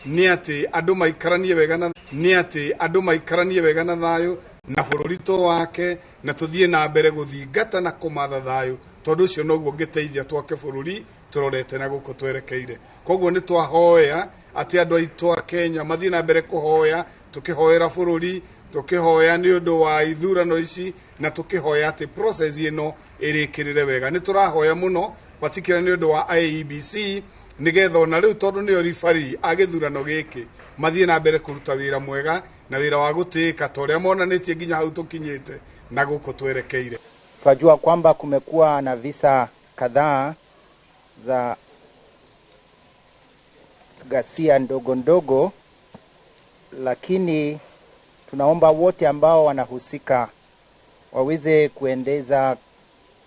nĩ atĩ andũ maikaranie wega na thayũ na bũrũri to wake, na tũthiĩ na mbere gũthingata na kũmatha thayũ, tondũ ũcio noguo ũngĩteithia twake bũrũri tũrorete na gũkũ twerekeire. Koguo nĩ twahoya atĩ andũ aitũ a Kenya mathiĩ na mbere kũhoya, tũkĩhoera bũrũri, tũkĩhoya nĩ ũndũ wa ithurano ici, na tũkĩhoya atĩ process ĩno ĩrĩkĩrĩre wega. Nĩ tũrahoya mũno particularly nĩ ũndũ wa IEBC, nigetha ona rĩu tondũ nĩo ribari a gĩthurano gĩkĩ mathiĩ na mbere kũruta wĩra mwega na wĩra wa gũtĩĩka ta ũrĩa monanĩtie nginya hau tũkinyĩte na gũkũ twerekeire. Tunajua kwamba kumekuwa na visa kadhaa za ghasia ndogo ndogo, lakini tunaomba wote ambao wanahusika waweze kuendeza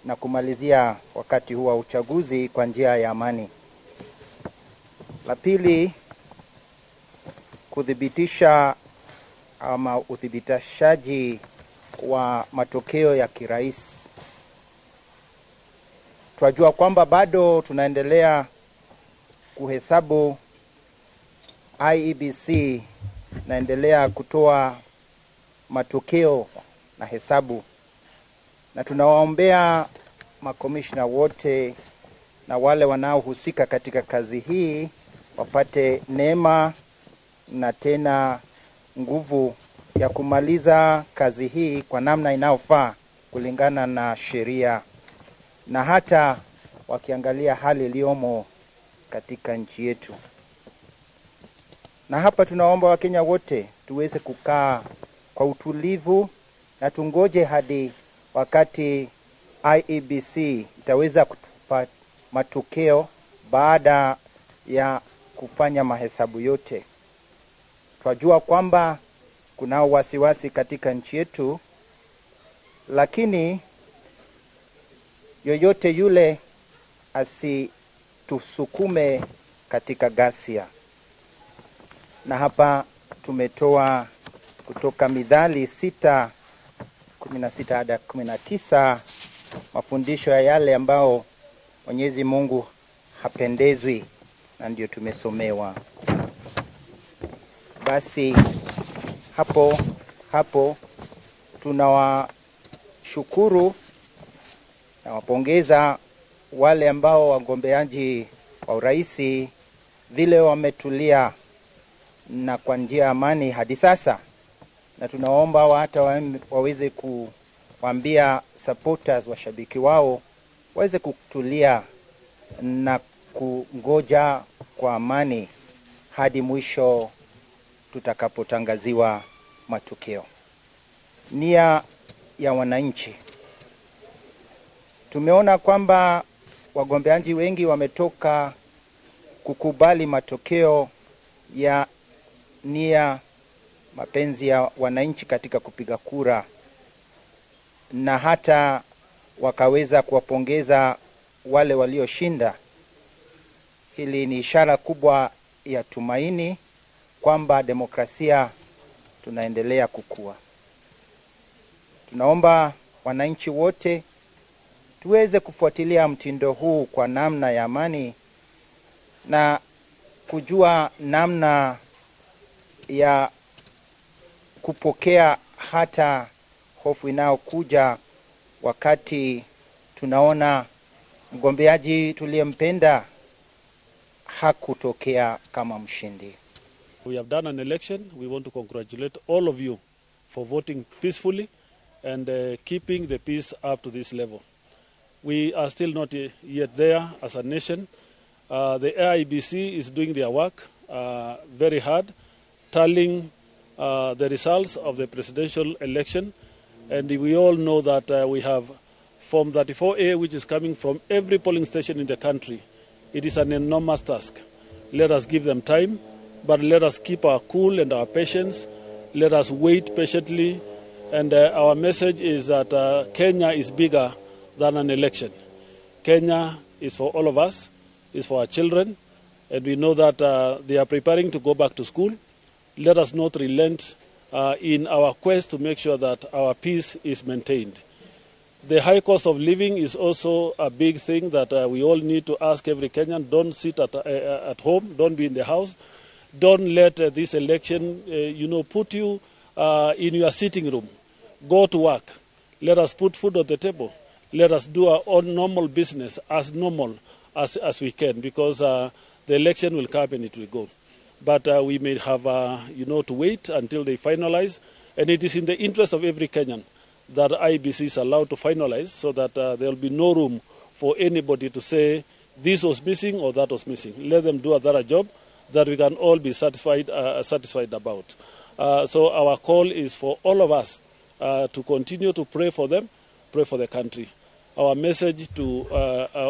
na kumalizia wakati huu wa uchaguzi kwa njia ya amani. La pili, kudhibitisha ama uthibitishaji wa matokeo ya kirais. Tunajua kwamba bado tunaendelea kuhesabu. IEBC naendelea kutoa matokeo na hesabu, na tunawaombea makomishna wote na wale wanaohusika katika kazi hii wapate neema na tena nguvu ya kumaliza kazi hii kwa namna inayofaa kulingana na sheria, na hata wakiangalia hali iliyomo katika nchi yetu. Na hapa tunaomba Wakenya wote tuweze kukaa kwa utulivu na tungoje hadi wakati IEBC itaweza kutupa matokeo baada ya kufanya mahesabu yote. Tunajua kwamba kuna wasiwasi katika nchi yetu, lakini yoyote yule asitusukume katika ghasia. Na hapa tumetoa kutoka Mithali 6:16 hadi 19 mafundisho ya yale ambao Mwenyezi Mungu hapendezwi, na ndio tumesomewa. Basi hapo tunawashukuru na wapongeza wale ambao wagombeaji wa urais vile wametulia na kwa njia ya amani hadi sasa, na tunaomba hata waweze kuambia supporters, washabiki wao, waweze kutulia na kungoja kwa amani hadi mwisho tutakapotangaziwa matokeo. Nia ya wananchi. Tumeona kwamba wagombeaji wengi wametoka kukubali matokeo ya nia mapenzi ya wananchi katika kupiga kura, na hata wakaweza kuwapongeza wale walioshinda. Hili ni ishara kubwa ya tumaini kwamba demokrasia tunaendelea kukua. Tunaomba wananchi wote tuweze kufuatilia mtindo huu kwa namna ya amani na kujua namna ya kupokea hata hofu inayokuja wakati tunaona mgombeaji tuliyempenda hakutokea kama mshindi. We have done an election. We want to congratulate all of you for voting peacefully and keeping the peace up to this level. We are still not yet there as a nation. The IEBC is doing their work very hard, tallying the results of the presidential election, and we all know that we have Form 34A, which is coming from every polling station in the country. It is an enormous task. Let us give them time, but let us keep our cool and our patience. Let us wait patiently, and our message is that Kenya is bigger than an election. Kenya is for all of us, is for our children, and we know that they are preparing to go back to school. Let us not relent in our quest to make sure that our peace is maintained. The high cost of living is also a big thing that we all need to ask every Kenyan. Don't sit at home, don't be in the house. Don't let this election, put you in your sitting room. Go to work. Let us put food on the table. Let us do our own normal business as normal as we can, because the election will come and it will go. But we may have, to wait until they finalize. And it is in the interest of every Kenyan that IEBC is allowed to finalize, so that there will be no room for anybody to say this was missing or that was missing. Let them do a thorough job that we can all be satisfied about. So our call is for all of us to continue to pray for them, pray for the country. Our message to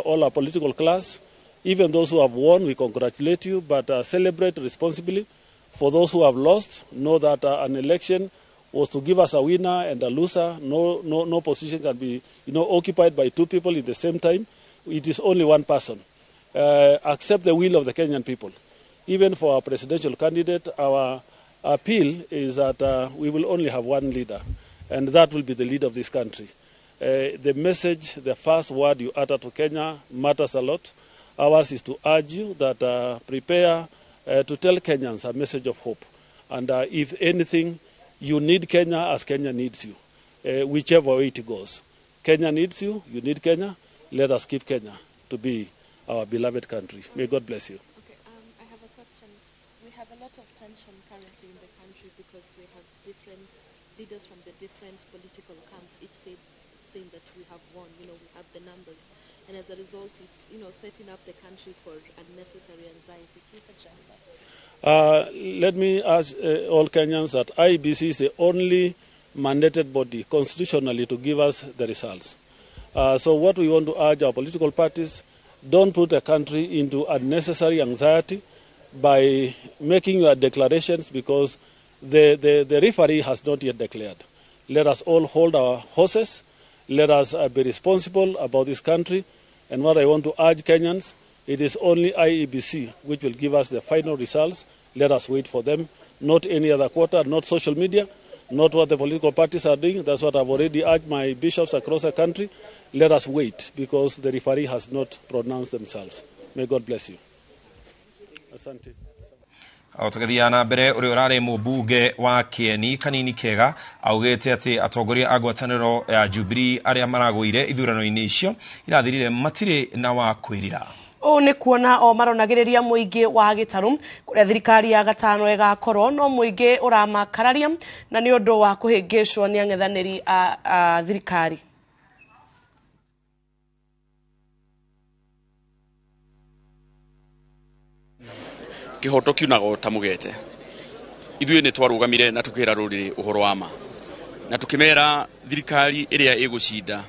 all our political class, even those who have won, we congratulate you, but celebrate responsibly. For those who have lost, know that an election was to give us a winner and a loser. No position can be occupied by two people at the same time. It is only one person. Accept the will of the Kenyan people. Even for our presidential candidate, our appeal is that we will only have one leader, and that will be the leader of this country. The message, the first word you utter to Kenya matters a lot. Ours is to urge you that prepare to tell Kenyans a message of hope. And if anything, you need Kenya as Kenya needs you, whichever way it goes. Kenya needs you, you need Kenya. Let us keep Kenya to be our beloved country. May God bless you. Okay, I have a question. We have a lot of tension currently in the country because we have different leaders from the different political camps, each saying that we have won, we have the numbers. And as a result, it's, setting up the country for unnecessary anxiety. Please address that. Let me ask all Kenyans that IEBC is the only mandated body constitutionally to give us the results. So what we want to urge our political parties, don't put the country into unnecessary anxiety by making your declarations, because the referee has not yet declared. Let us all hold our horses. Let us be responsible about this country. And what I want to urge Kenyans, it is only IEBC which will give us the final results. Let us wait for them, not any other quarter, not social media, not what the political parties are doing. That's what I've already urged my bishops across the country. Let us wait, because the referee has not pronounced themselves. May God bless you. Asante. Autagathia na mbere uri urare mubunge wa Kieni Kanini Kega augete ati atongoria agwataniro ya Jubilee aria maragwire ithurano-ini icio irathirire matire na wa kwirira. O ne kuona o maronagiriria muingi wa gitaru kuria thirikari ya gatano igakorwo no muingi uramakararia na ni undu wa kuhingishwo ni ang'ethaniri a thirikari. Kihoto kiunago tamugete ithuĩ nĩ twarugamire na tukira rũrĩrĩ ũhoro wa ma na tukimera thirikari ĩrĩa ĩgũcinda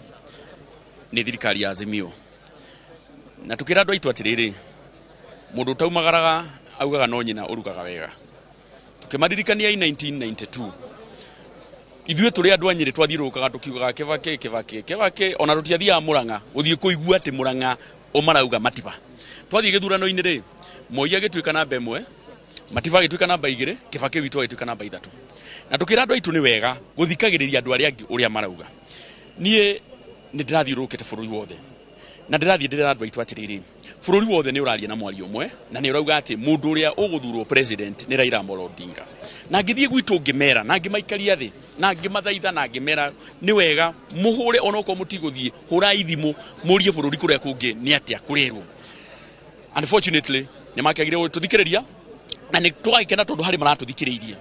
nĩ thirikari ya Azimio na tukira andũ aitũ atirĩrĩ mũndũ taumagaraga augaga no nyina ũrugaga wega tukimaririkania 1992 ithuĩ tũrĩ andũ anyĩrĩ twathiũrũrũkaga tukiugaga Kĩbakĩ ona tũtiathiaga Mũrang'a gũthiĩ kũigua atĩ Mũrang'a ũmarauga matiba twathiĩ gĩthurano-inĩ rĩ Moi agĩtuĩka namba ĩmwe Matiba agĩtuĩka namba 2 Kĩbakĩ witũ agĩtuĩka namba 3 na tukĩra andũ aitũ nĩ wega gũthikagĩrĩria andũ arĩa angĩ ũrĩa marauga niĩ nĩ ndĩrathiũrũrũkĩte bũrũri wothe na ndĩrathiĩ ndĩrera andũ aitũ atirĩrĩ bũrũri wothe nĩ ũraria na mwario ũmwe na nĩ ũrauga atĩ mũndũ ũrĩa ũgũthurwo president nĩ Raila Amolo Odinga na ngĩthiĩ gwitũ ngĩmera na ngĩmaikaria thĩ na ngĩmathaitha na ngĩmera nĩ wega mũhũre onokorwo mũtigũthiĩ hũrai thimũ mũrie bũrũri kũrĩa kũngĩ nĩ atĩa kũrerwo. Unfortunately nĩ makĩagire gũtũthikĩrĩria na nĩ twagĩkena tondũ harĩ maratũthikĩrĩirie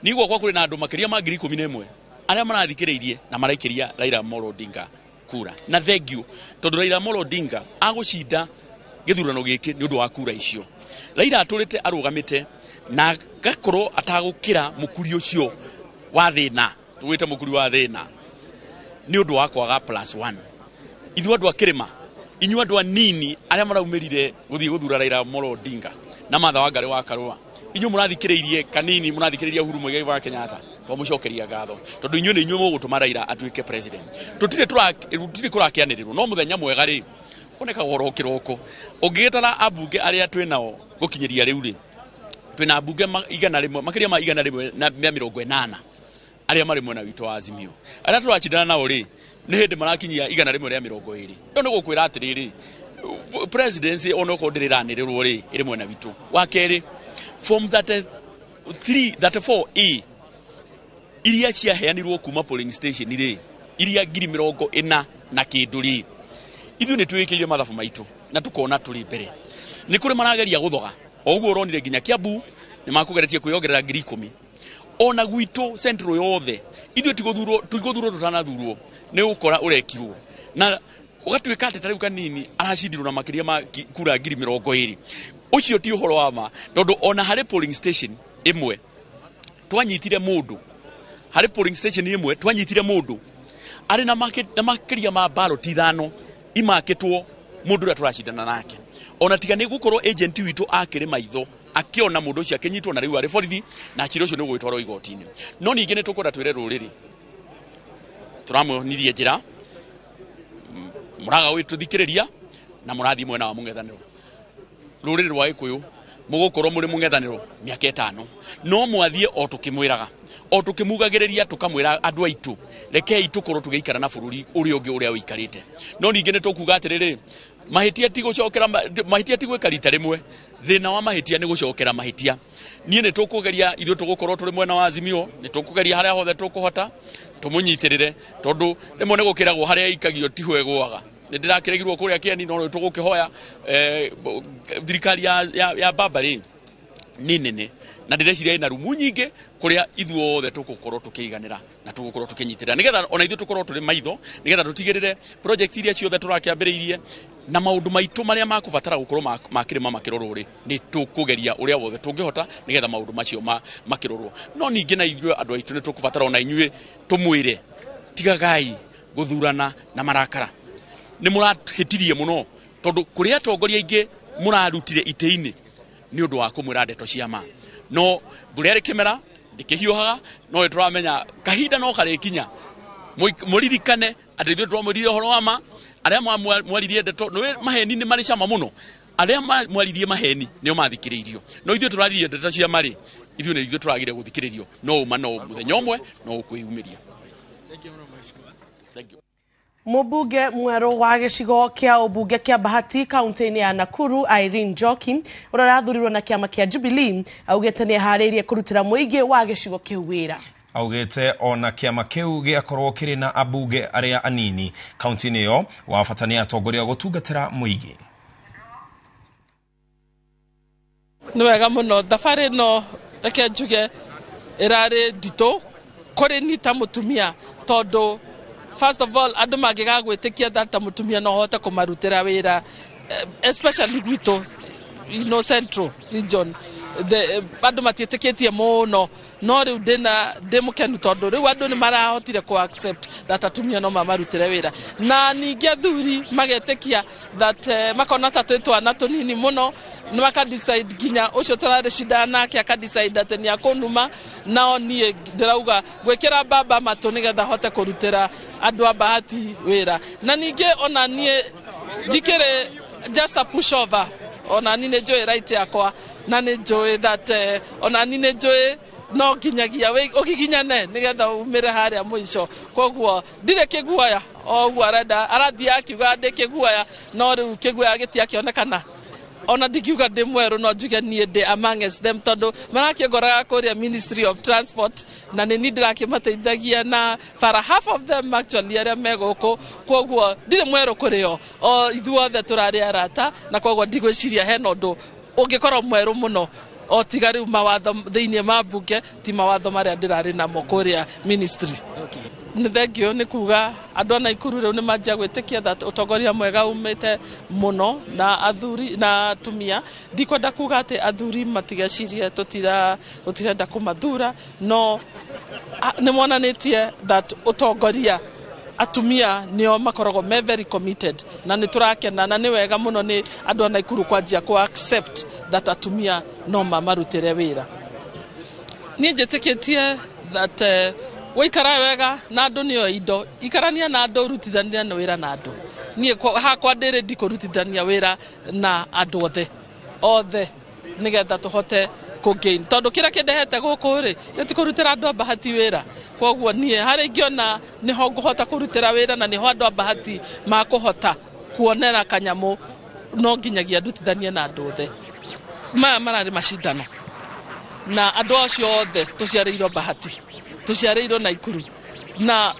nĩguo kwa kũrĩ na andũ makĩria ma 11,000 arĩa marathikĩrĩirie na maraikĩria Raila Amolo Odinga kura na thank you tondũ Raila Amolo Odinga agũcinda gĩthurano gĩkĩ nĩ ũndũ wa kura icio. Raila atũrĩte arũgamĩte na gakorwo atagũkĩra mũkuri ũcio wa thĩna tũgwĩte mũkuri wa thĩna nĩ ũndũ wa kwaga +1 ithuĩ andũ akĩrĩma inyuĩ andũ anini arĩa maraumĩrire gũthiĩ gũthura Raila Amolo Odinga na Martha Wangari wa Karũa inyuĩ mũrathikĩrĩirie kanini mũrathikĩrĩria Uhuru Muigai wa Kenyatta twamũcokeria ngatho tondũ inyuĩ nĩ inyuĩ mũgũtũma Raila atuĩke president tũtirĩ kũrakĩanĩrĩrwo no mũthenya mwega rĩ oneka woro kĩroko ũngĩgĩtara ambunge arĩa twĩ nao gũkinyĩria rĩu rĩ twĩna ambunge 100 makĩria ma 180 arĩa marĩ mwena witũ wa Azimio arĩa tũracindana nao rĩ nĩ hĩndĩ marakinyia 120 ĩyo nĩ gũkwĩra atĩrĩrĩ presidency onokorwo ndĩrĩranĩrĩrwo rĩ ĩrĩ mwena witũ wa kerĩ form 34A iria ciaheanirwo kuma polling station ri iria 40,000 na kindu ri ithu ni twikire mathabu maitu na tukona turi mbere ni kuri marageria guthoga oguo uronire ginya Kiambu ni makugeretie kwiyongerera 10,000 ona gwito central yothe ithu tigothurwo tutanathurwo ni ukora urekirwo na ugatwika ati tariu kanini aracindirwo na makiria ma kura 20,000 ucio ti uhoro wa ma tondu ona hari polling station imwe twanyitire mundu hari polling station imwe twanyitire mundu ari na makiria ma ballot 5 imaketwo mundu ria turacindana nake ona tiga ni gukorwo agent witu akiri maitho akiona mundu ucio akinyitwo na riu ari borithi na chiro ucio ni gwitwarwo igotini no ningi ni tukwenda twire ruriri turamuonirie njira muraga wituthikiriria na murathi mwena wa mungethaniro ruriri rwa ikuyu mugukorwo muri mungethaniro miaka 5 no mwathie o tukimwiraga o tukimugagiriria tukamwira andu aitu rekei tukorwo tugeikara na bururi uri ungi uria wikarite no ningi ni tukuga atiriri mahitia ti gucokera mahitia ti gwekarita rimwe thina wa mahitia ni gucokera mahitia nie ni tukugeria ithu tugukorwo turi mwena wa Azimio ni tukugeria haria hothe tukuhota tumunyitirire tondu rimwe ni gukiragwo haria ikagio ti hwegwaga ni ndirakiregirwo kuria kieni no tugukihoya thirikari ya babari nini na ndireciria ina rumu nyingi kuria ithu othe tugukorwo tukiiganira na tugukorwo tukinyitira nigetha ona ithu tukorwo turi maitho nigetha tutigirire project iria ciothe turakiambiriirie na maundu maitu maria makubatara gukorwo makirima makirorwo ni tukugeria uria wothe tungihota nigetha maundu macio makirorwo no ningi na ithu andu aitu ni tukubatara ona inyue tumwire tigagai guthurana na marakara ni murahitirie muno tondu kuria atongoria ingi murarutire ite-ini ni undu wa kumwira ndeto ciama no mbura ri kimera ndikihiuhaga no turamenya kahinda no karikinya muririkane ati ithu twamwirire horo wa ma aria mwaririe ndeto no maheni ni mari cama muno aria mwaririe maheni nio mathikiririo no ithu turaririe ndeto cia mari ithu ni ithu turagire guthikiririo no uma no muthenya umwe no kwiyumiria. Thank you. Mubunge mweru wa gicigo kia ubunge kia Bahati kaunti-ini ya Nakuru Irene Njoki urarathurirwo na kiama kia Jubilee augite ni hariirie kurutira muingi wa gicigo kiu wira augite ona kiama kiu giakorwo kiri na abunge aria anini kaunti-ini yo wafatania atongoria gutungatira muingi ni wega muno thabari no reke njuge irari ndito kuri nita mutumia tondu first of all andu magiga gwitikia that mutumia no hote kumarutira wira especially gwito central region the andu matieteketie muno no riu ndimukenu tondu riu andu ni marahotire ku accept that atumia no mamarutire wira na ningi athuri magetekia that makona tatwitwana tunini muno ni maka decide ginya ucio turare shida nake aka decide ati ni akonuma nao nie ndirauga gwekera baba matu nigetha hote kurutira andu a Bahati wira na ningi ona nie dikere just a push over ona ni ne joy right yakwa na ne joy that ona ni ne joy no ginyagia we ogiginyane nigetha umire haria muico koguo ndire kiguaya oguo arathi akiuga ndikiguaya no riu kiguaya gitia kionekana ona ndikiuga ndi mweru no njuge nie ndi amongst them tondu marakigoraga kuria Ministry of Transport na ni ndirakimateithagia na for half of them actually aria meguku koguo ndire mweru kurio o ithuothe turari arata na koguo ndigwiciria hena undu ungikorwo mweru muno o tigari mawatho thiini ma bunge ti mawatho maria ndirari namo kuria ministry. Ni thengio ni kuga andu ana ikuru riu ni manjia gwitikia that utongoria mwega umite muno na athuri na atumia ndikwenda kuga ati athuri matigecirie tutirenda kumathura no ni monanitie that utongoria atumia nio makoragwo me very committed na ni turakena na ni wega muno ni andu ana ikuru kwanjia ku accept that atumia no mamarutire wira ni njitikitie that wikara wega na andu nio indo ikarania na andu rutithania na wira na andu nie hakwa ndire ndikurutithania wira na andu othe nigetha tuhote kugain tondu kira kindehete guku ri nitikurutira andu a Bahati wira koguo nie hari ngiona niho nguhota kurutira wira na niho andu a Bahati makuhota kuonera kanyamu no nginyagia ndutithanie na andu othe marari mashindano na andå acio othe tå ciarä Bahati tå ciarä Naikuru na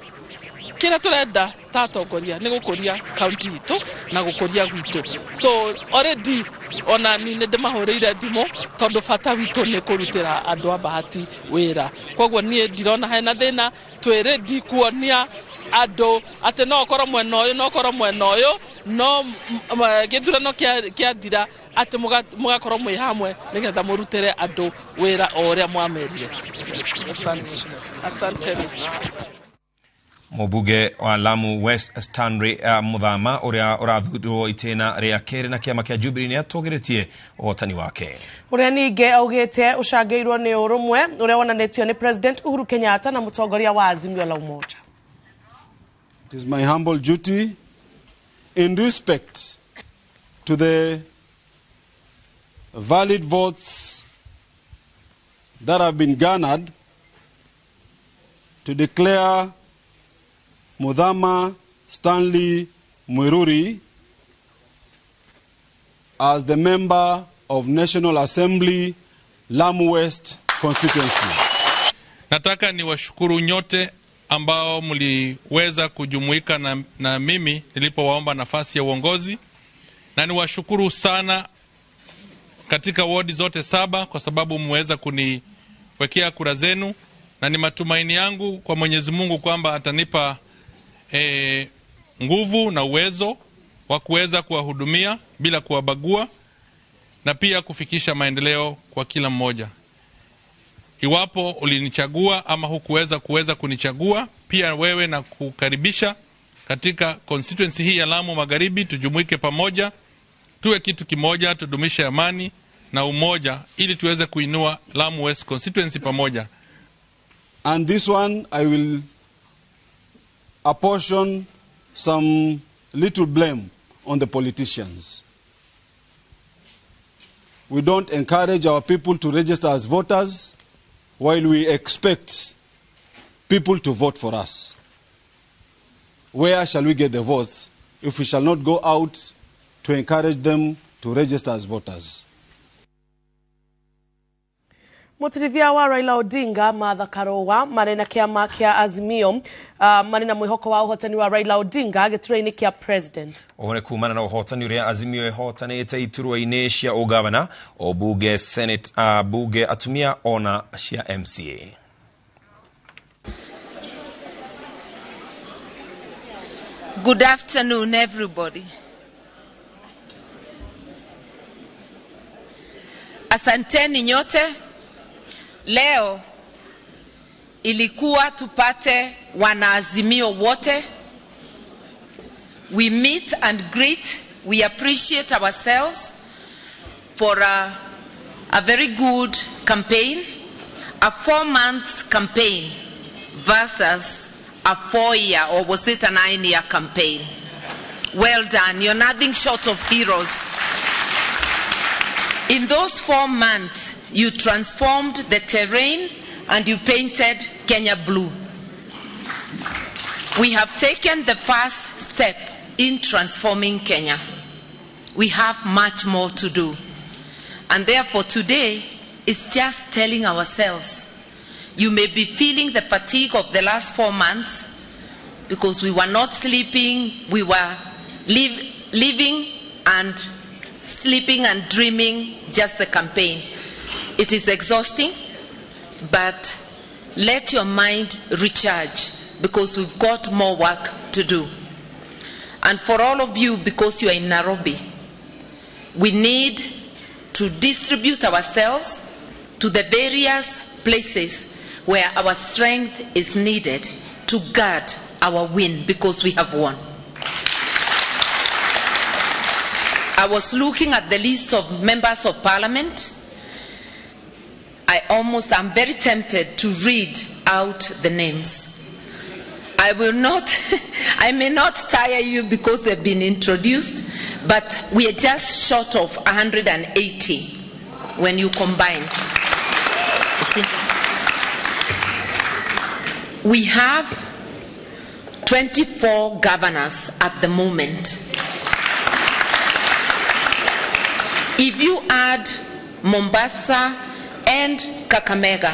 kä rä a tå renda ta atongoria nä gå kå ria kaunti itå na gå kå ria gwitå so already ona ni nä ndä mahå rä ire thimå tondå bata witå nä kå rutä ra andå a Bahati wä ra koguo niä ndirona hena thä na twä ready kuonia andå atä no korwo mwena å yå no korwo mwena å yå no gä thurano kä athira atä må gakorwo mwä hamwe nä getha må rutä re andå wä ra o å rä a mwamerire. Asante. Mũmbunge wa Lamu West Stanley Muthama uria urathurwo itena ria keri na kiama kia Jubilee ni atũgĩrĩtie ũhotani wake. Uria ningĩ augĩte ũcangĩirwo nĩ ũrũmwe uria wonanĩtio nĩ President Uhuru Kenyatta na mũtongoria wa Azimio la Umoja. It is my humble duty in respect to the valid votes that have been garnered to declare Muthama Stanley Mwiruri as the member of National Assembly, Lamu West constituency. Nataka niwashukuru nyote ambao mliweza kujumuika na mimi nilipowaomba nafasi ya uongozi, na niwashukuru sana katika wadi zote 7 kwa sababu mmeweza kuniwekea kura zenu, na ni matumaini yangu kwa Mwenyezi Mungu kwamba atanipa nguvu na uwezo wa kuweza kuwahudumia bila kuwabagua na pia kufikisha maendeleo kwa kila mmoja. Iwapo ulinichagua ama hukuweza kunichagua, pia wewe na kukaribisha katika constituency hii ya Lamu Magharibi, tujumuike pamoja, tuwe kitu kimoja, tudumishe amani na umoja ili tuweze kuinua Lamu West constituency pamoja. And this one I will apportion some little blame on the politicians. We don't encourage our people to register as voters while we expect people to vote for us. Where shall we get the votes if we shall not go out to encourage them to register as voters? Mũtirithia wa Raila Odinga Martha Karũa marĩ na kĩama kĩa Azimio marĩ na mwĩhoko wa ũhotani wa Raila Odinga gĩturwa-inĩ kĩa president. Ũhone kumana na ũhotani ũrĩa Azimio ĩhotanĩte iturwa-inĩ cia ũgavana, obunge, senate, bunge, atumia ona cia MCA. Good afternoon, everybody. Asanteni nyote. Leo ilikuwa tupate wanaazimio wote. We meet and greet. We appreciate ourselves for a very good campaign, a 4-month campaign versus a 4-year, or was it a 9-year campaign? Well done. You're nothing short of heroes. In those 4 months, you transformed the terrain and you painted Kenya blue. We have taken the first step in transforming Kenya. We have much more to do. And therefore today is just telling ourselves, you may be feeling the fatigue of the last 4 months because we were not sleeping, we were living and sleeping and dreaming just the campaign. It is exhausting, but let your mind recharge because we've got more work to do. And for all of you, because you are in Nairobi, we need to distribute ourselves to the various places where our strength is needed to guard our win, because we have won. I was looking at the list of members of parliament. I'm very tempted to read out the names. I will not, I may not tire you because they've been introduced, but we are just short of 180 when you combine. You see? We have 24 governors at the moment. If you add Mombasa and Kakamega,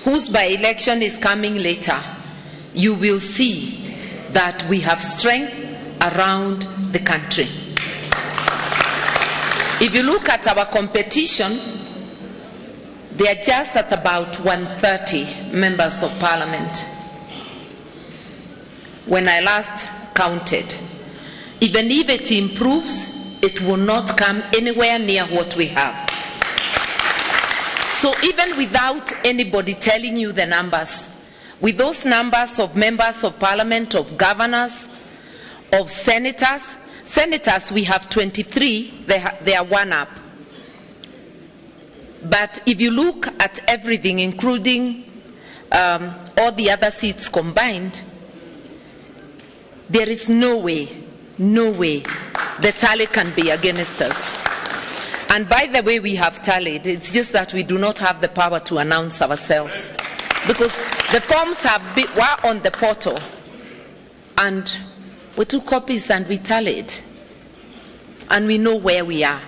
whose by-election is coming later, you will see that we have strength around the country. If you look at our competition, they are just at about 130 members of parliament. When I last counted, even if it improves, it will not come anywhere near what we have. So even without anybody telling you the numbers, with those numbers of members of parliament, of governors, of senators, we have 23, they are one up. But if you look at everything, including all the other seats combined, there is no way the tally can be against us. And by the way, we have tallied. It's just that we do not have the power to announce ourselves, because the forms were on the portal, and we took copies and we tallied, and we know where we are.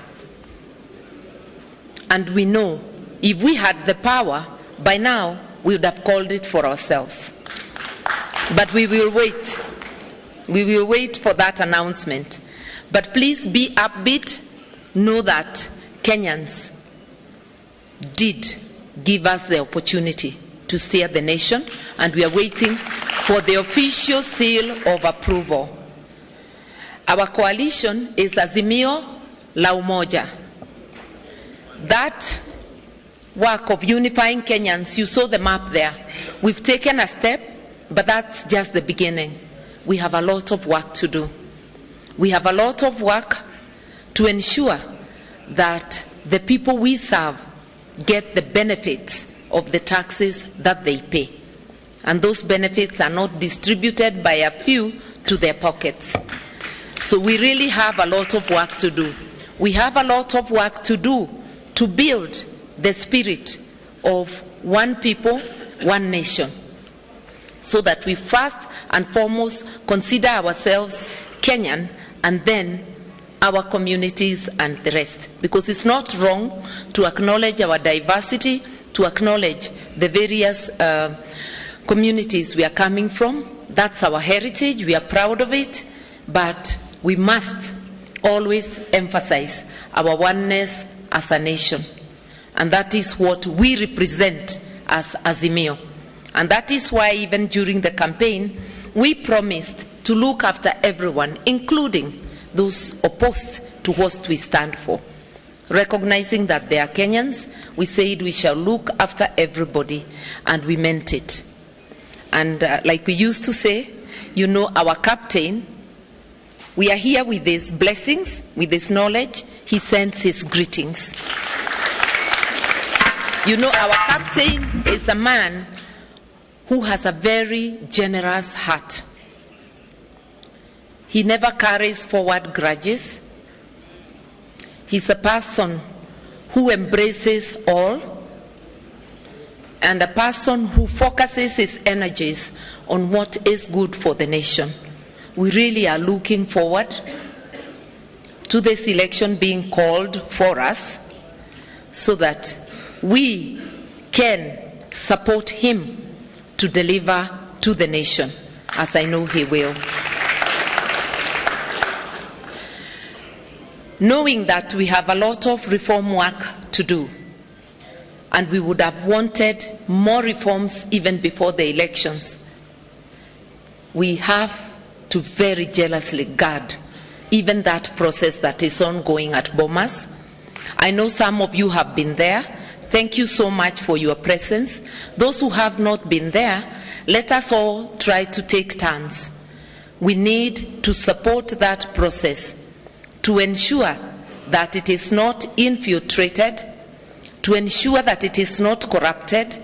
And we know if we had the power, by now we would have called it for ourselves. But we will wait. We will wait for that announcement. But please be upbeat. Know that Kenyans did give us the opportunity to steer the nation, and we are waiting for the official seal of approval. Our coalition is Azimio la Umoja. That work of unifying Kenyans, you saw the map there. We've taken a step, but that's just the beginning. We have a lot of work to do. We have a lot of work to ensure that the people we serve get the benefits of the taxes that they pay. And those benefits are not distributed by a few to their pockets. So we really have a lot of work to do. We have a lot of work to do to build the spirit of one people, one nation, so that we first and foremost consider ourselves Kenyan, and then our communities and the rest. Because it's not wrong to acknowledge our diversity, to acknowledge the various communities we are coming from. That's our heritage, we are proud of it, but we must always emphasize our oneness as a nation. And that is what we represent as Azimio. And that is why even during the campaign, we promised to look after everyone, including those opposed to what we stand for. Recognizing that they are Kenyans, we said we shall look after everybody, and we meant it. And like we used to say, you know, our captain, we are here with his blessings, with his knowledge. He sends his greetings. You know, our captain is a man who has a very generous heart. He never carries forward grudges. He's a person who embraces all, and a person who focuses his energies on what is good for the nation. We really are looking forward to this election being called for us, so that we can support him to deliver to the nation, as I know he will. Knowing that we have a lot of reform work to do, and we would have wanted more reforms even before the elections, we have to very jealously guard even that process that is ongoing at Bomas. I know some of you have been there. Thank you so much for your presence. Those who have not been there, let us all try to take turns. We need to support that process to ensure that it is not infiltrated, to ensure that it is not corrupted.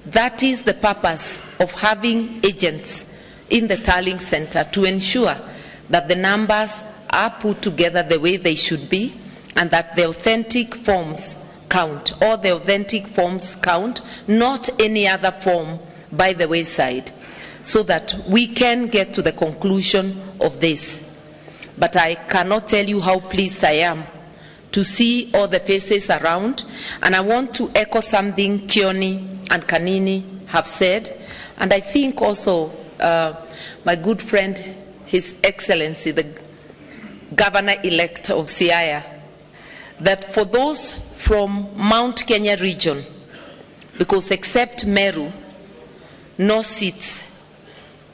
That is the purpose of having agents in the tallying center, to ensure that the numbers are put together the way they should be, and that the authentic forms count, or the authentic forms count, not any other form by the wayside, so that we can get to the conclusion of this. But I cannot tell you how pleased I am to see all the faces around. And I want to echo something Kioni and Kanini have said. And I think also my good friend, His Excellency, the Governor-elect of Siaya, that for those from Mount Kenya region, because except Meru, no seats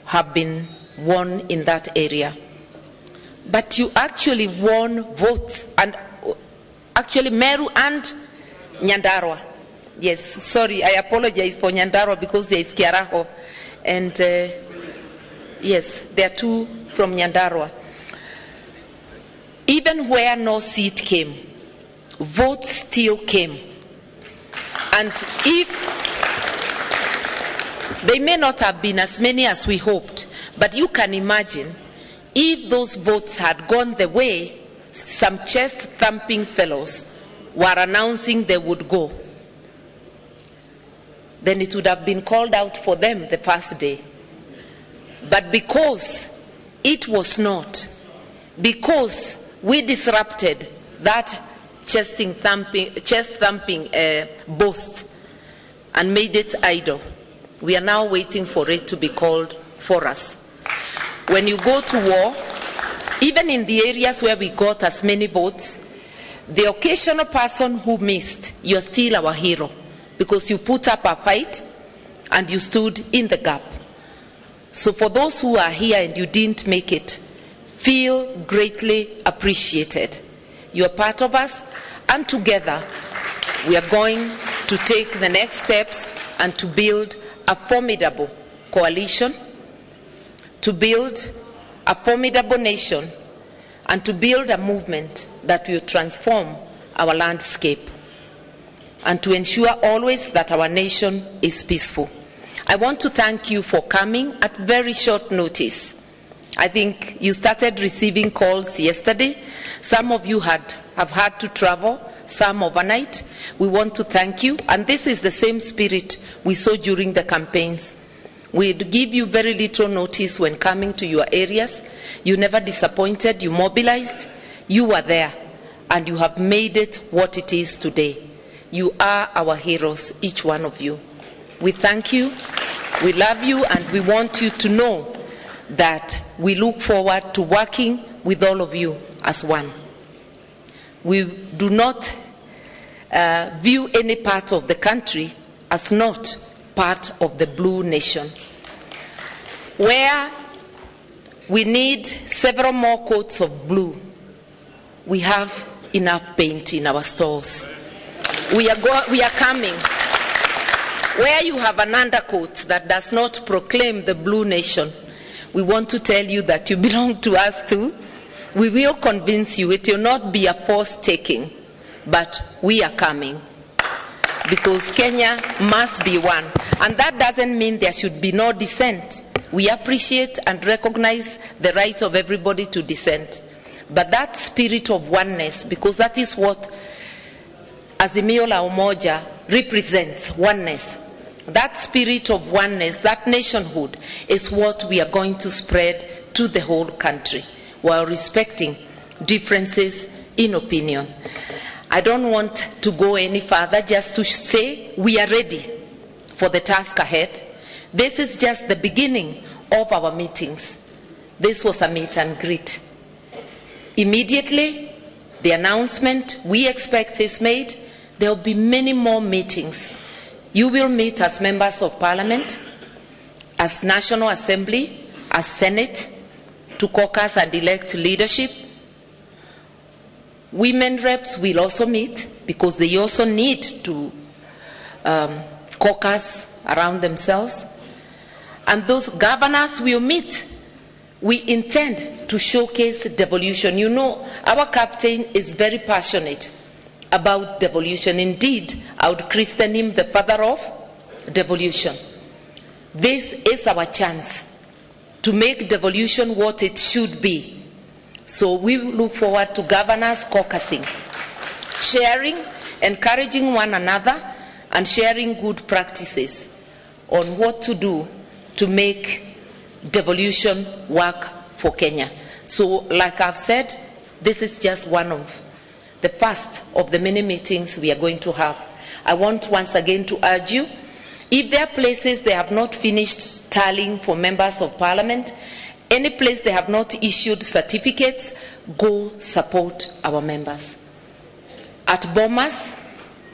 have been won in that area. But you actually won votes, and actually Meru and Nyandarua. Yes, sorry, I apologize for Nyandarua because there is Kiaraho. And yes, there are two from Nyandarua. Even where no seat came, votes still came. And if they may not have been as many as we hoped, but you can imagine if those votes had gone the way some chest-thumping fellows were announcing they would go, then it would have been called out for them the first day. But because it was not, because we disrupted that chest-thumping boast and made it idle, we are now waiting for it to be called for us. When you go to war, even in the areas where we got as many votes, the occasional person who missed, you're still our hero because you put up a fight and you stood in the gap. So for those who are here and you didn't make it, feel greatly appreciated. You are part of us, and together we are going to take the next steps and to build a formidable coalition, to build a formidable nation, and to build a movement that will transform our landscape and to ensure always that our nation is peaceful. I want to thank you for coming at very short notice. I think you started receiving calls yesterday. Some of you have had to travel, some overnight. We want to thank you, and this is the same spirit we saw during the campaigns. We'd give you very little notice when coming to your areas. You never disappointed, you mobilized, you were there, and you have made it what it is today. You are our heroes, each one of you. We thank you, we love you, and we want you to know that we look forward to working with all of you as one. We do not view any part of the country as not part of the blue nation. Where we need several more coats of blue, we have enough paint in our stores. We are coming. Where you have an undercoat that does not proclaim the blue nation, we want to tell you that you belong to us too. We will convince you. It will not be a force taking, but we are coming. Because Kenya must be one. And that doesn't mean there should be no dissent. We appreciate and recognize the right of everybody to dissent. But that spirit of oneness, because that is what Azimio la Umoja represents, oneness. That spirit of oneness, that nationhood, is what we are going to spread to the whole country while respecting differences in opinion. I don't want to go any further, just to say we are ready for the task ahead. This is just the beginning of our meetings. This was a meet and greet. Immediately, the announcement we expect is made. There will be many more meetings. You will meet as members of parliament, as National Assembly, as Senate, to caucus and elect leadership. Women reps will also meet because they also need to caucus around themselves. And those governors will meet. We intend to showcase devolution. You know, our captain is very passionate about devolution. Indeed, I would christen him the father of devolution. This is our chance to make devolution what it should be. So we look forward to governors caucusing, sharing, encouraging one another, and sharing good practices on what to do to make devolution work for Kenya. So, like I've said, this is just one of the first of the many meetings we are going to have. I want once again to urge you, if there are places they have not finished tallying for members of parliament, any place they have not issued certificates, go support our members. At Bomas,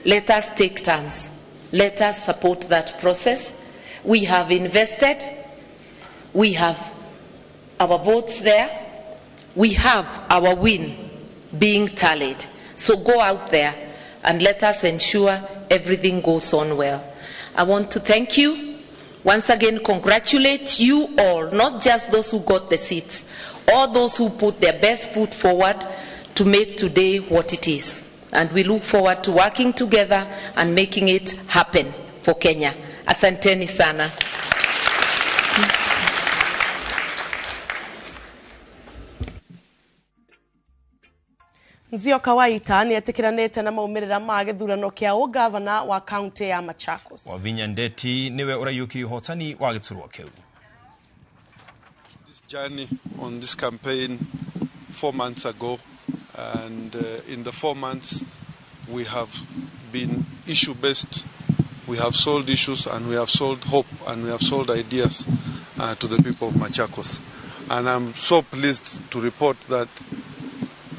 let us take turns. Let us support that process. We have invested. We have our votes there. We have our win being tallied. So go out there and let us ensure everything goes on well. I want to thank you. Once again, congratulate you all, not just those who got the seats, all those who put their best foot forward to make today what it is. And we look forward to working together and making it happen for Kenya. Asanteni sana. Nzio Kawaita ni etikiranete na maumirira ma githurano kia ugavana wa county ya Machakos. Wavinya Ndeti niwe urayuki hotani wa giturwa kiu. This journey on this campaign 4 months ago, and in the 4 months we have been issue-based. We have sold issues and we have sold hope and we have sold ideas to the people of Machakos. And I'm so pleased to report that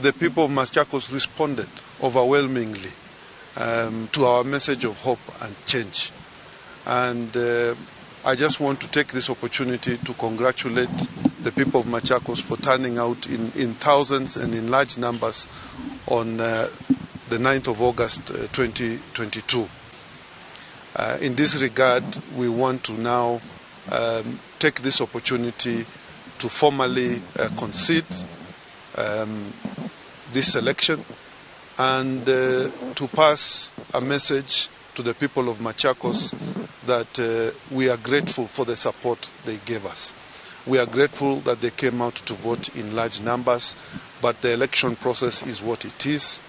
the people of Machakos responded overwhelmingly to our message of hope and change. And I just want to take this opportunity to congratulate the people of Machakos for turning out in thousands and in large numbers on the 9th of August 2022. In this regard, we want to now take this opportunity to formally concede this election and to pass a message to the people of Machakos that we are grateful for the support they gave us. We are grateful that they came out to vote in large numbers, but the election process is what it is,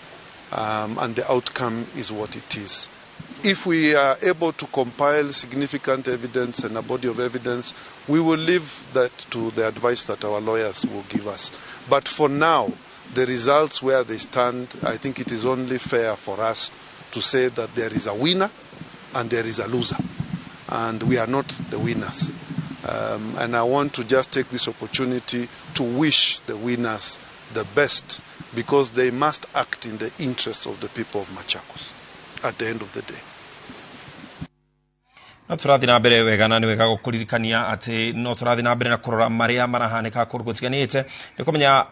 and the outcome is what it is. If we are able to compile significant evidence and a body of evidence, we will leave that to the advice that our lawyers will give us. But for now, the results where they stand, I think it is only fair for us to say that there is a winner and there is a loser. And we are not the winners. And I want to just take this opportunity to wish the winners the best, because they must act in the interests of the people of Machakos at the end of the day. No turathi na mbere wega na ni wega gukuririkania ati no turathi na mbere na kurora maria marahanika kurugutiganite ni kumenya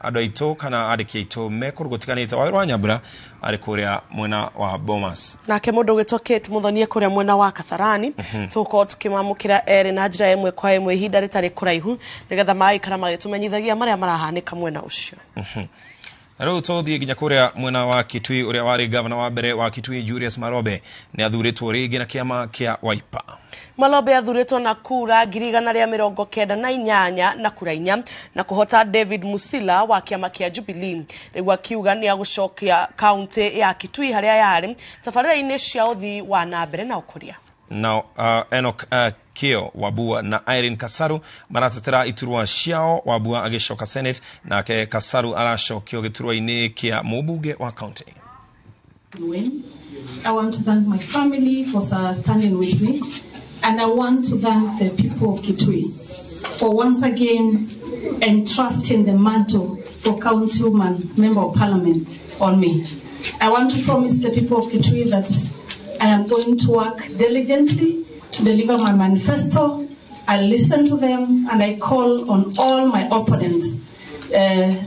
andu aitu kana andiki aitu me kurugutiganite wa Wairu Nyambura ari kuria mwena wa Bomas nake mundu gitokete muthonie kuria mwena wa Kasarani tuko tukimamukira eri na njira imwe kwa imwe ihinda ritari kuraihu nigetha mai kana magitumenyithagia maria marahanika mwena ucio. Rĩu tũthiĩ nginya kũrĩa mwena wa Kitui ũrĩa warĩ gavana wa mbere wa Kitui Julius Marobe nĩ athuurĩtwo rĩngĩ na kĩama kĩa Wiper. Marobe athuurĩtwo na kura 198 na kura 4 na kũhota David Musila wa kĩama kĩa Jubilee. Rĩu akiuga nĩ agũcokia kaunti ya Kitui harĩa yarĩ tabarĩra-inĩ cia ũthii wa na mbere na ũkũria. Now Enoch Kio Wabua na Irene Kasaru maratetera iturwa ciao, Wabua agicoka Senate na ke Kasaru aracokio giturwa-ini kia mubunge wa county. I want to thank my family for standing with me, and I want to thank the people of Kitui for once again entrusting the mantle for councilman, member of parliament on me. I want to promise the people of Kitui that I am going to work diligently to deliver my manifesto. I listen to them and I call on all my opponents.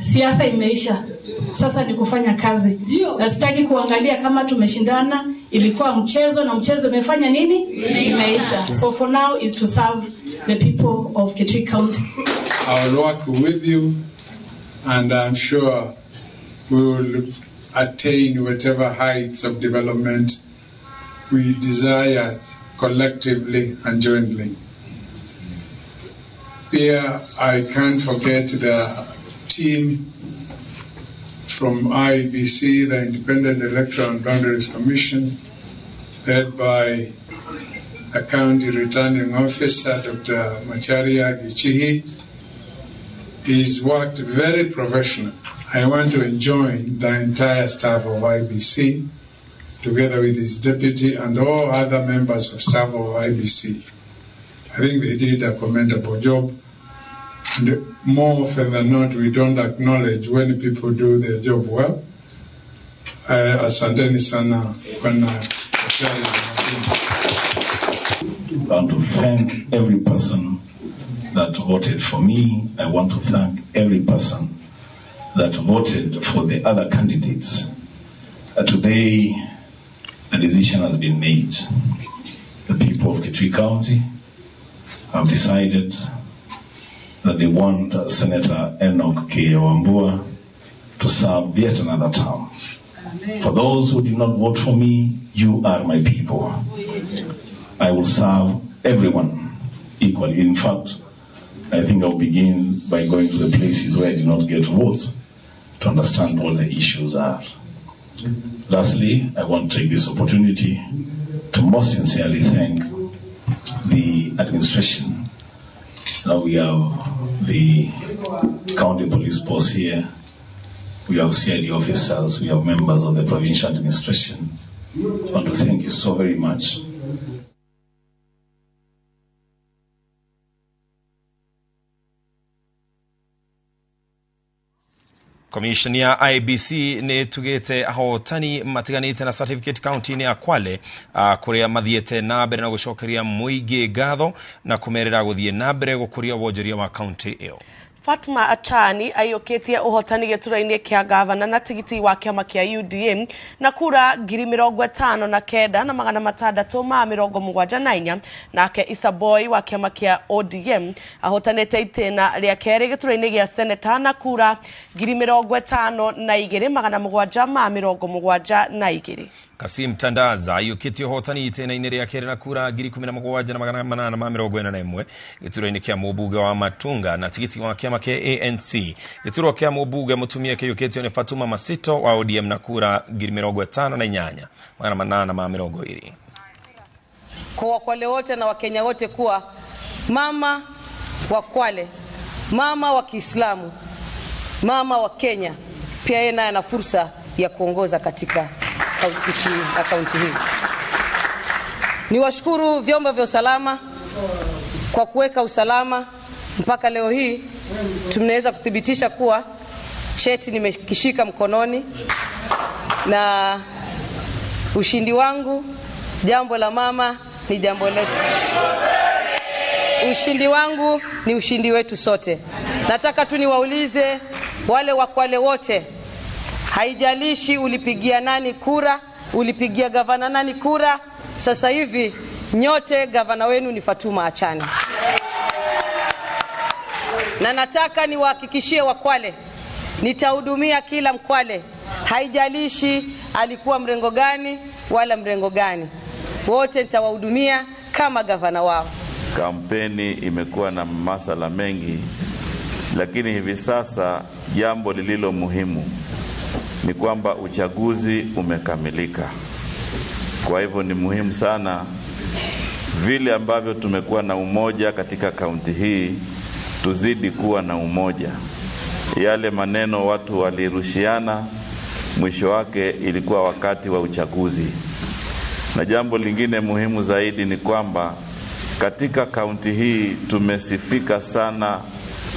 Siasa imeisha. Sasa ni kufanya kazi. Na sitaki kuangalia kama tumeshindana, ilikuwa mchezo na mchezo umefanya nini? Imeisha. So for now is to serve the people of Kitui County. I will work with you, and I'm sure we will attain whatever heights of development we desire collectively and jointly. Here, I can't forget the team from IEBC, the Independent Electoral and Boundaries Commission, led by a county returning officer, Dr. Macharia Gichihi. He's worked very professionally. I want to enjoin the entire staff of IBC, together with his deputy and all other members of staff of IBC. I think they did a commendable job. And more often than not, we don't acknowledge when people do their job well. Asanteni sana. I want to thank every person that voted for me. I want to thank every person that voted for the other candidates. Today, a decision has been made. The people of Kitui County have decided that they want Senator Enoch K. Wambua to serve yet another term. For those who did not vote for me, you are my people. I will serve everyone equally. In fact, I think I'll begin by going to the places where I did not get votes to understand what the issues are. Lastly, I want to take this opportunity to most sincerely thank the administration. Now we have the county police force here, we have CID officers, we have members of the provincial administration. I want to thank you so very much. Commission ya IBC ni tugete ahotani matiganite na certificate county ni Kwale kuria mathiete na mbere na gucokeria muigi gatho na kumerera guthie na mbere gukuria wonjoria wa county iyo. Fatma Achani ayoketie uhotani geturaini kia gavana na tigiti wa kiama kia UDM na kura 59 na magana matandatu ma 74 nake Isaboy wa kiama kia ODM ahotanete itena ria keri geturaini gia senator na kura 52 magana 72 Kasim Tandaza ayoketie uhotani itena ine ria keri na kura 17 na magana 841 geturaini kia mubuge wa Matunga na tigiti wa kiama kia ANC gituro kia mubuge mutumia kia yoketio ni Fatuma Masito wa ODM na kura 58 na inyanya magana 820. Kwa Kwale wote na Wakenya wote kuwa mama wa Kwale, mama wa Kiislamu, mama wa Kenya, pia yeye naye ana fursa ya kuongoza katika kaunti hii. Niwashukuru vyombo vya usalama kwa kuweka usalama mpaka leo hii tumeweza kuthibitisha kuwa cheti nimekishika mkononi na ushindi wangu, jambo la mama ni jambo letu. Ushindi wangu ni ushindi wetu sote. Nataka tu niwaulize wale wa Kwale wote, haijalishi ulipigia nani kura, ulipigia gavana nani kura, sasa hivi nyote gavana wenu ni Fatuma Achani. Na nataka niwahakikishie Wakwale, nitahudumia kila Mkwale, haijalishi alikuwa mrengo gani wala mrengo gani, wote nitawahudumia kama gavana wao. Kampeni imekuwa na masala mengi, lakini hivi sasa jambo lililo muhimu ni kwamba uchaguzi umekamilika. Kwa hivyo ni muhimu sana vile ambavyo tumekuwa na umoja katika kaunti hii, tuzidi kuwa na umoja. Yale maneno watu walirushiana, mwisho wake ilikuwa wakati wa uchaguzi. Na jambo lingine muhimu zaidi ni kwamba katika kaunti hii tumesifika sana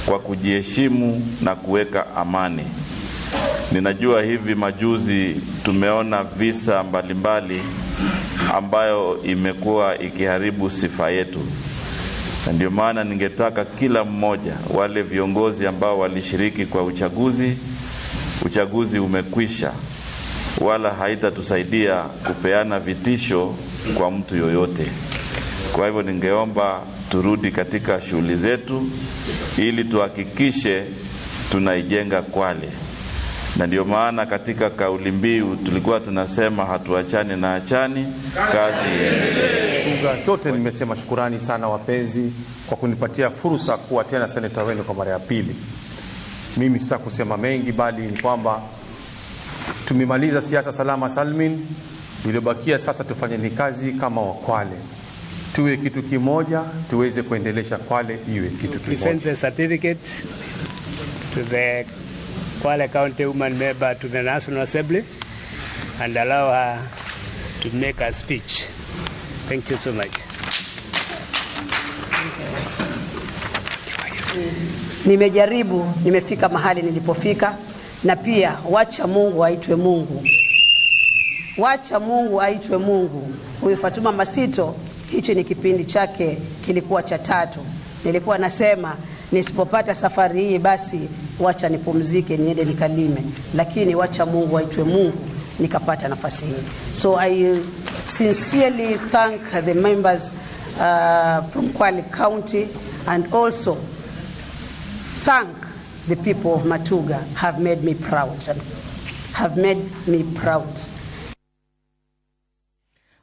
kwa kujiheshimu na kuweka amani. Ninajua hivi majuzi tumeona visa mbalimbali ambayo imekuwa ikiharibu sifa yetu. Na ndio maana ningetaka kila mmoja, wale viongozi ambao walishiriki kwa uchaguzi umekwisha, wala haitatusaidia kupeana vitisho kwa mtu yoyote. Kwa hivyo ningeomba turudi katika shughuli zetu ili tuhakikishe tunaijenga Kwale. Na ndio maana katika kauli mbiu tulikuwa tunasema hatuachani na achani, kazi iendelee. Sote nimesema shukurani sana wapenzi kwa kunipatia fursa kuwa tena seneta wenu kwa mara ya pili. Mimi sitaki kusema mengi, bali ni kwamba tumemaliza siasa salama salmin. Iliyobakia sasa tufanye kazi kama Wakwale, tuwe kitu kimoja, tuweze kuendelesha Kwale iwe kitu kimoja. Present the certificate to the Kwale County woman member to the National Assembly and allow her to make a speech. Thank you so much. Nimejaribu, nimefika mahali nilipofika, na pia wacha Mungu aitwe Mungu. Wacha Mungu aitwe Mungu. Huyu Fatuma Masito, hichi ni kipindi chake kilikuwa cha 3. Nilikuwa nasema nisipopata safari hii basi wacha nipumzike niende nikalime, lakini wacha Mungu aitwe Mungu nikapata nafasi hii. So I sincerely thank the members from Kwale County and also thank the people of Matuga. Have made me proud.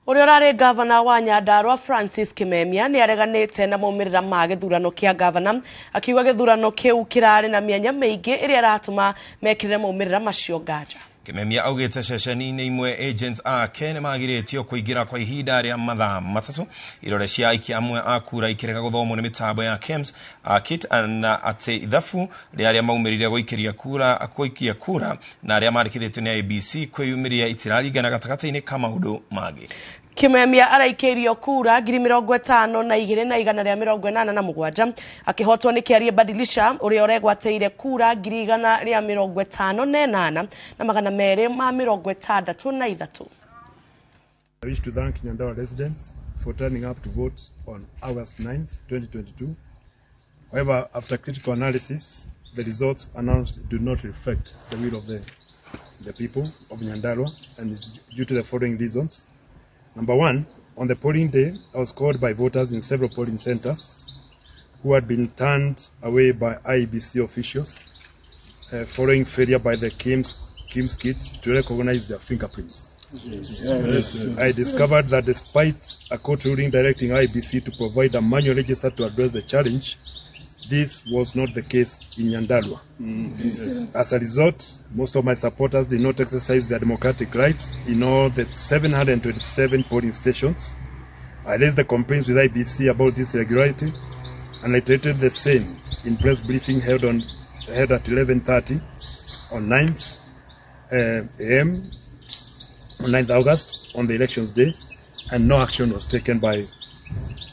Uriorare governor wa Nyandarua Francis Kimemia ni areganite na maumirira ma githurano kia governor akiuga githurano kiu kirari na mianya meigi iria ratuma mekirire maumirira macio nganja. Kimemia augite ceceni-inĩ imwe agents ake nĩmagirĩtio kũingĩra kwa ihinda rĩa mathaa 3 irore cia aikia amwe a kura ikĩrega gũthomwo nĩ mĩtambo ya KEMS kit na atĩ ithabu rĩa arĩa maumĩrire gũikia kura na arĩa mandĩkithĩtio nĩ IEBC kwĩyumĩria itiraringana gatagatĩ-inĩ ka maũndũ mangĩ. Kimemia araikĩrio kura 52,187 akihotwo nĩ Kĩarie Badilisha ũrĩa ũregwateire kura 158 na 263. I wish to thank Nyandarua residents for turning up to vote on August 9th, 2022. However, after critical analysis, the results announced do not reflect the will of the people of Nyandarua, and is due to the following reasons. Number 1, on the polling day, I was called by voters in several polling centers who had been turned away by IEBC officials following failure by the KEMS kit to recognize their fingerprints. Yes. I discovered that despite a court ruling directing IEBC to provide a manual register to address the challenge, this was not the case in Nyandarua. As a result, most of my supporters did not exercise their democratic rights in all the 727 polling stations. I raised the complaints with IEBC about this irregularity, and I stated the same in press briefing held at 11:30 on 9th a.m. on 9th August on the elections day, and no action was taken by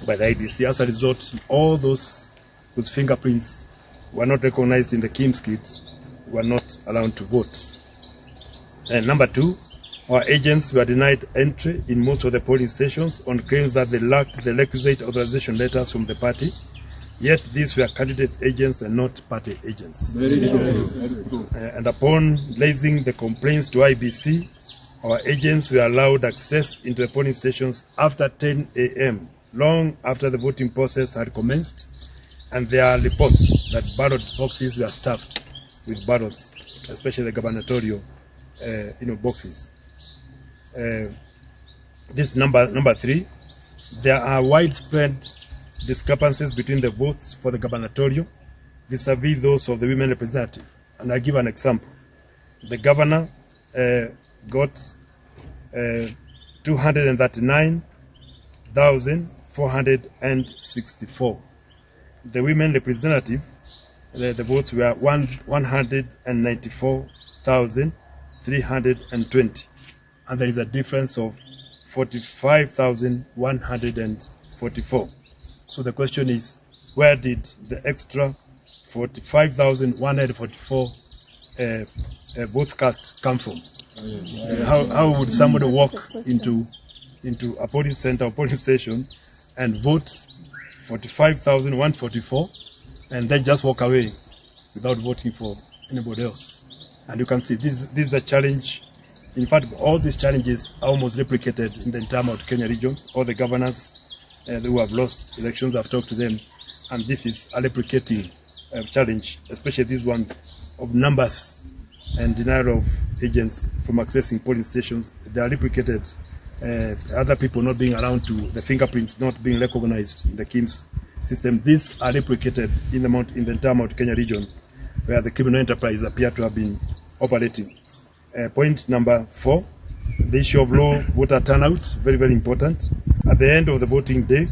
the IEBC. As a result, all those whose fingerprints were not recognized in the KEMS kit were not allowed to vote. And number 2, our agents were denied entry in most of the polling stations on claims that they lacked the requisite authorization letters from the party, yet these were candidate agents and not party agents. Very good. And upon raising the complaints to IEBC, our agents were allowed access into the polling stations after 10 a.m., long after the voting process had commenced, and there are reports that ballot boxes were stuffed with ballots, especially the gubernatorial boxes. This number 3, there are widespread discrepancies between the votes for the gubernatorial vis-a-vis those of the women representative. And I give an example. The governor got 239,464. The women representative, the votes were 194,320. And there is a difference of 45,144. So the question is, where did the extra 45,144 votes cast come from? How would somebody walk into a polling center or polling station and vote 45,144 and then just walk away without voting for anybody else? And you can see this is a challenge. In fact, all these challenges are almost replicated in the entire Mount Kenya region. All the governors who have lost elections, I've talked to them, and this is a replicating challenge, especially this one of numbers and denial of agents from accessing polling stations. They are replicated. Other people not being around to the fingerprints not being recognized in the KEMS system. These are replicated in the entire Mount Kenya region, where the criminal enterprise appear to have been operating. Point number 4, the issue of low voter turnout, very, very important. At the end of the voting day,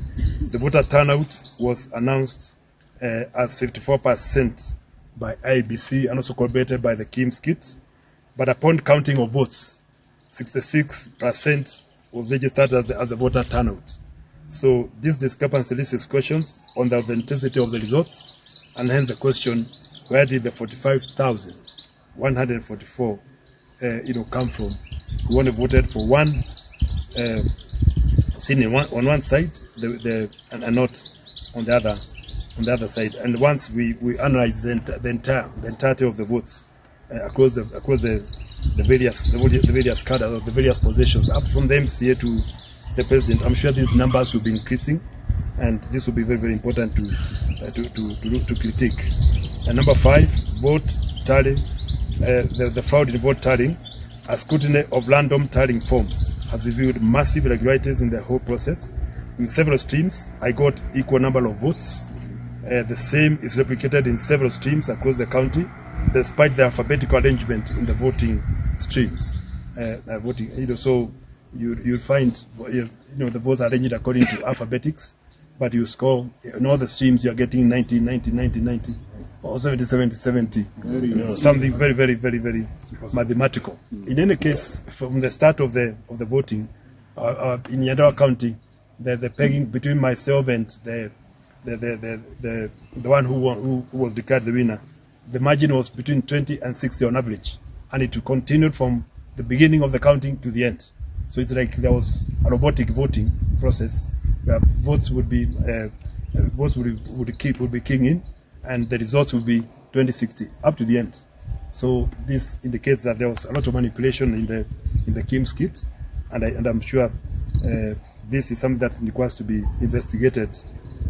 the voter turnout was announced as 54%, by IBC and also corroborated by the KIMS kit. But upon counting of votes, 66% was registered as the voter turnout. So this discrepancy raises questions on the authenticity of the results, and hence the question, where did the 45,144 come from? Who only voted for one senior on one side, and not on the other side. And once we analyze the entirety of the votes across the various cadres of the various positions, up from the MCA to the president, I'm sure these numbers will be increasing, and this will be very, very important to critique. And number 5, vote tally. The fraud in vote tallying, a scrutiny of random tallying forms has revealed massive irregularities in the whole process. In several streams, I got equal number of votes. The same is replicated in several streams across the county, despite the alphabetical arrangement in the voting streams. So you'll find the votes are arranged according to alphabetics, but you score in all the streams you're getting 90, 90, 90, 90, or 70, 70, 70. Something very, very, very, very mathematical. In any case, from the start of the voting, in Nyandarua County, the pegging between myself and the one who was declared the winner, the margin was between 20 and 60 on average, and it continued from the beginning of the counting to the end. So it's like there was a robotic voting process where votes would be keying in, and the results would be 2060 up to the end. So this indicates that there was a lot of manipulation in the KIMS kit, and I'm sure this is something that requires to be investigated,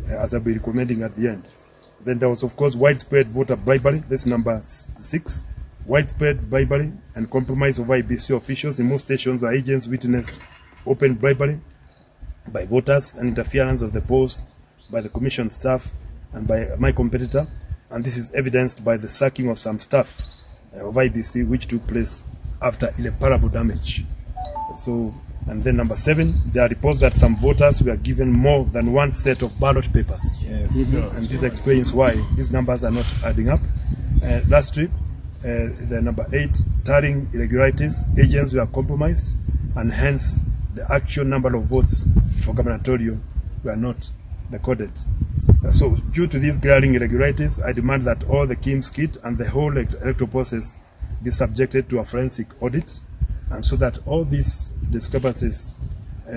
as I'll be recommending at the end. Then there was, of course, widespread voter bribery. This number 6. Widespread bribery and compromise of IBC officials in most stations or agents witnessed open bribery by voters and interference of the polls by the commission staff and by my competitor. And this is evidenced by the sacking of some staff of IBC, which took place after irreparable damage. So, and then number 7, there are reports that some voters were given more than one set of ballot papers. Yes. And this explains why these numbers are not adding up. Lastly, the number 8, tallying irregularities, agents were compromised, and hence the actual number of votes for gubernatorial were not recorded. So due to these glaring irregularities, I demand that all the KIMS kit and the whole electoral process be subjected to a forensic audit, and so that all these discrepancies,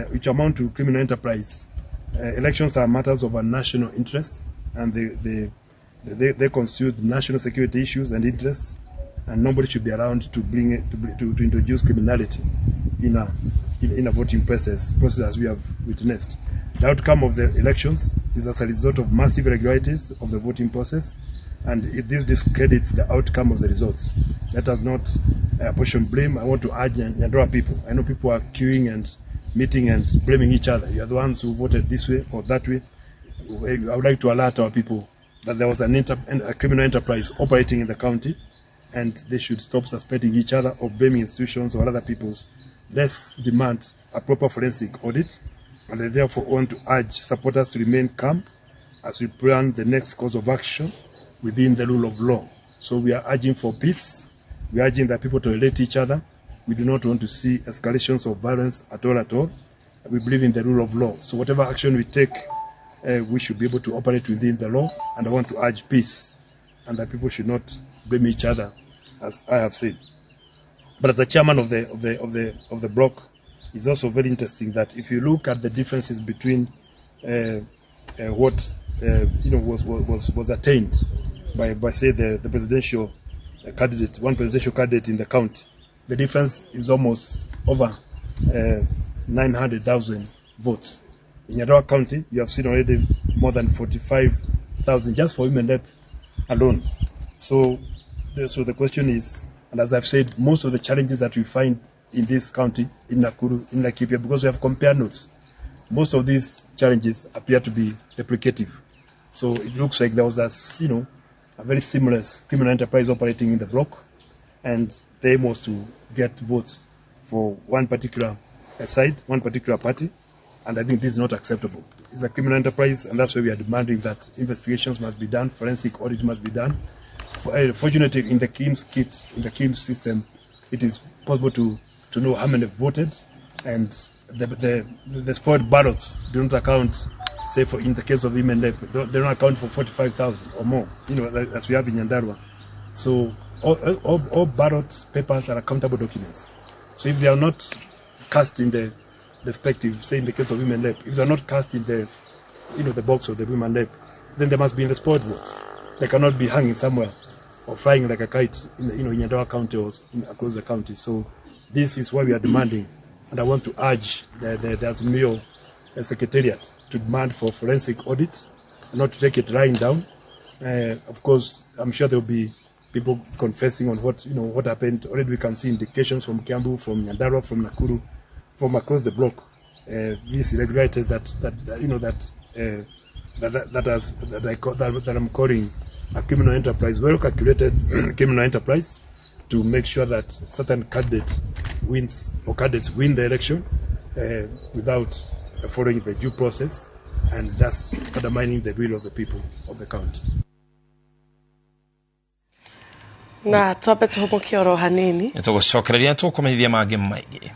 which amount to criminal enterprise, elections are matters of a national interest, and they constitute national security issues and interests, and nobody should be around to bring it to introduce criminality in a voting process as we have witnessed. The outcome of the elections is as a result of massive irregularities of the voting process, and this discredits the outcome of the results. Let us not apportion blame. I want to urge Nyandarua people. I know people are queuing and meeting and blaming each other. You are the ones who voted this way or that way. I would like to alert our people that there was a criminal enterprise operating in the county, and they should stop suspecting each other or blaming institutions or other people's. Let's demand a proper forensic audit, and I therefore want to urge supporters to remain calm as we plan the next course of action within the rule of law. So we are urging for peace. We are urging that people to relate to each other. We do not want to see escalations of violence at all. We believe in the rule of law. So whatever action we take, we should be able to operate within the law, and I want to urge peace, and that people should not blame each other, as I have said. But as the chairman of the bloc, it's also very interesting that if you look at the differences between what was attained by say the presidential candidate, one presidential candidate in the county, the difference is almost over 900,000 votes. In Nyandarua County, you have seen already more than 45,000 just for women rep alone. So the question is, and as I've said, most of the challenges that we find in this county, in Nakuru, in Laikipia, because we have compare notes, most of these challenges appear to be replicative. So it looks like there was a very seamless criminal enterprise operating in the bloc, and the aim was to get votes for one particular side, one particular party, and I think this is not acceptable. It's a criminal enterprise, and that's why we are demanding that investigations must be done, forensic audit must be done, Fortunately, in the KIMS kit, in the KIMS system, it is possible to know how many voted, and the spoiled ballots do not account. Say in the case of Imendep, they don't account for 45,000 or more, as we have in Nyandarua. So all ballot papers are accountable documents. So if they are not cast in the respective, say in the case of Imendep, if they are not cast in the the box of the Imendep, then they must be in the spoiled votes. They cannot be hanging somewhere or flying like a kite in Nyandarua County or across the county. So this is what we are demanding, and I want to urge the Azimio Secretariat to demand for forensic audit, not to take it lying down. Of course, I'm sure there will be people confessing on what happened. Already we can see indications from Kiambu, from Nyandarua, from Nakuru, from across the block. These irregularities that I'm calling a criminal enterprise, well calculated criminal enterprise, to make sure that certain candidate wins or candidates win the election without following the due process, and thus undermining the will of the people of the county. Na tope tuhomokia oro hanini. Tugucokereria tukumithia mangi maingi.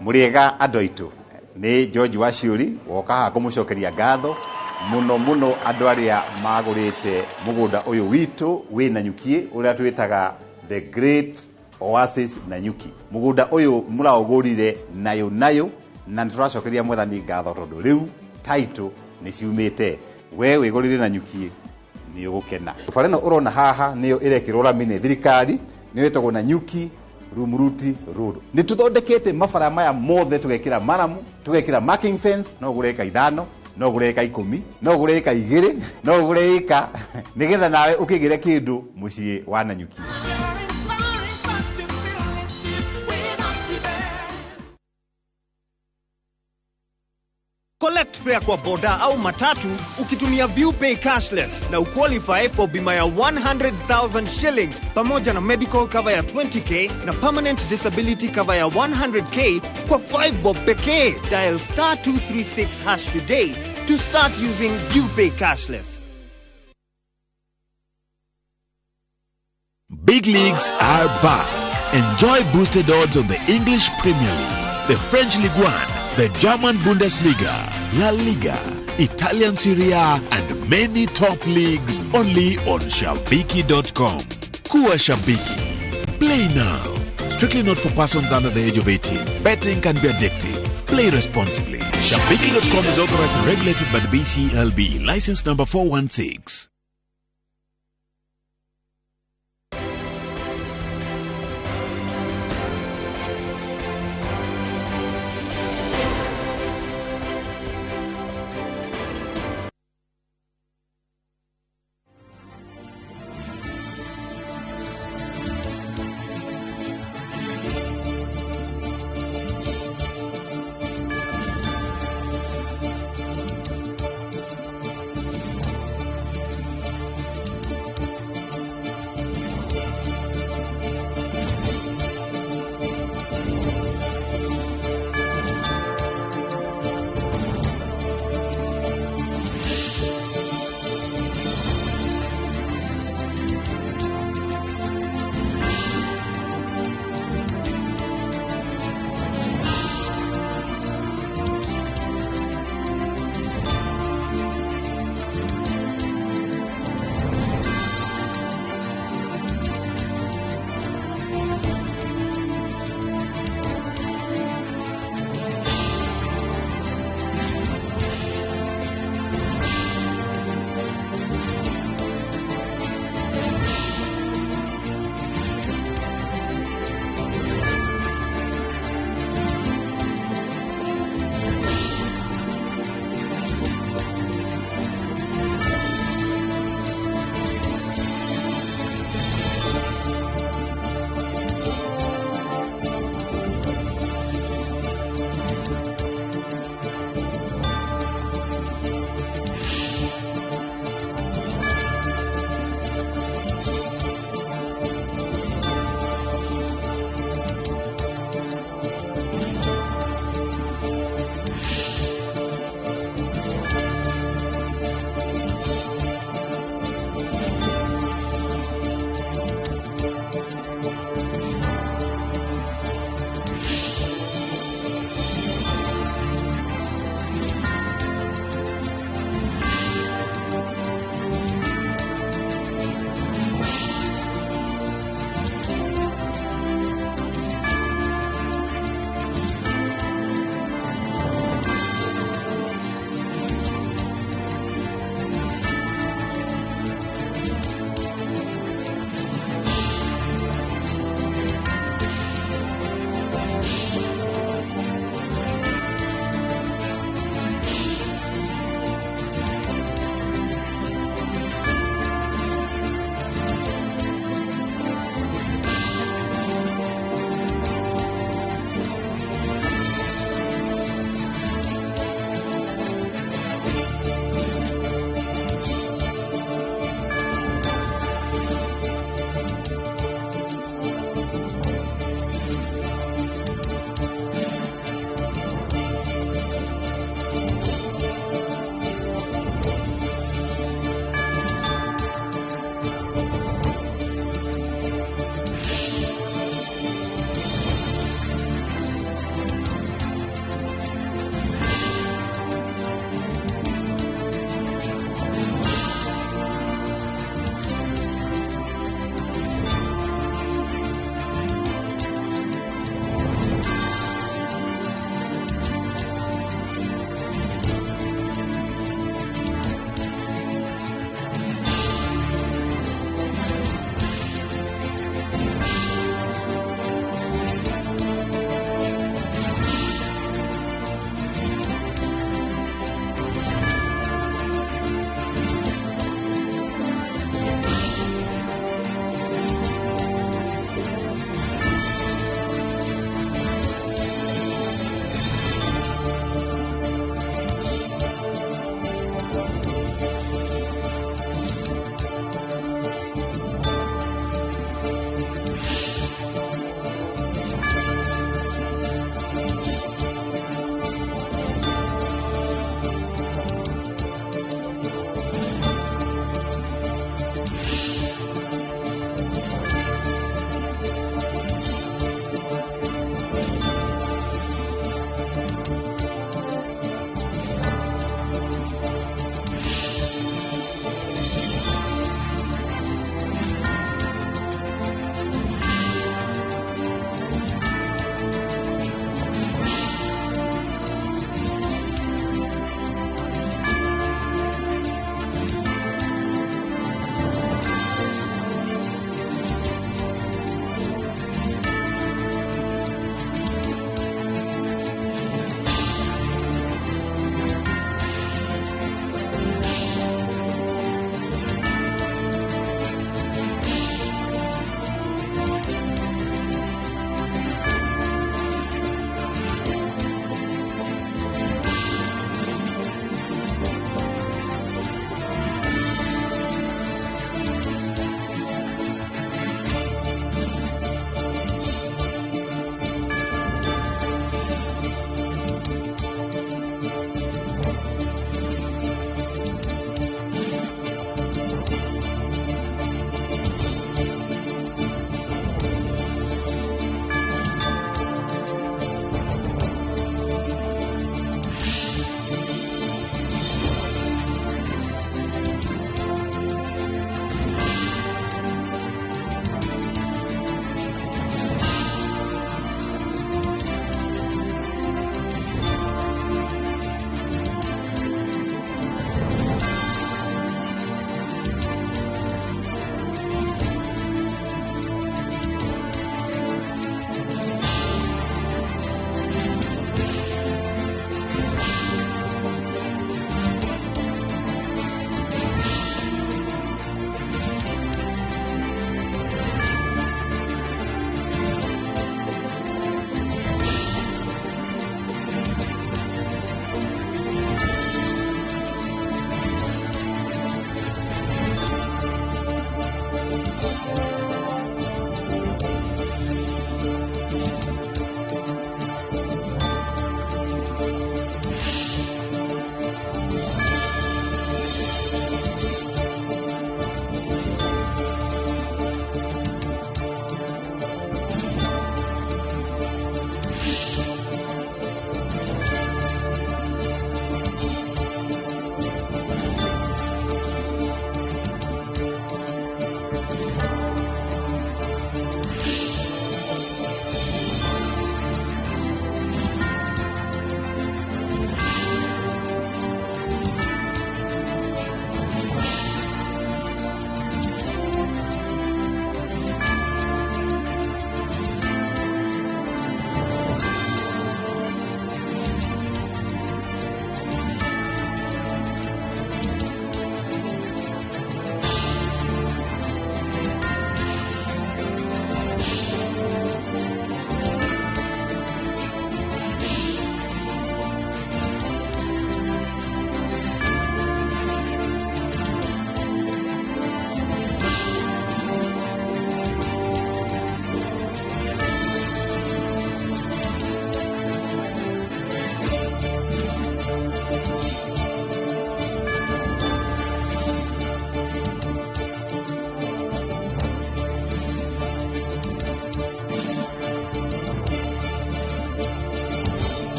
Muriega adoitu ni George Waciuri woka kumucokeria ngatho muno andu aria magurite mugunda uyu witu wi Nanyuki uria twitaga the Great Oasis Nanyuki. Mugunda uyu muraugurire nayo na turacokeria mwathani ngatho tondu riu title ni ciumite we wigurire Nanyuki ni ugukena. Fareno urona haha niyo irekirwo ramine thirikari ni wetagwo Nanyuki Rumuruti Road. Ni tuthondekete mabara maya mothe tugekira maramu, tugekira marking fence, no gureka 5, no gureka 10, no gureka 2, no gureka nigetha nawe ukigire kindu mucii wa Nanyuki. Collect fare kwa boda au matatu ukitumia ViewPay cashless na uqualify for bima ya 100,000 shillings pamoja na medical cover ya 20k na permanent disability cover ya 100k kwa 5 bob pekee. Dial *236# today to start using ViewPay cashless. Big leagues are back. Enjoy boosted odds on the English Premier League, the French Ligue 1, the German Bundesliga, La Liga, Italian Serie A, and many top leagues only on Shabiki.com. Kuwa Shabiki. Play now. Strictly not for persons under the age of 18. Betting can be addictive. Play responsibly. Shabiki.com is authorized and regulated by the BCLB. License number 416.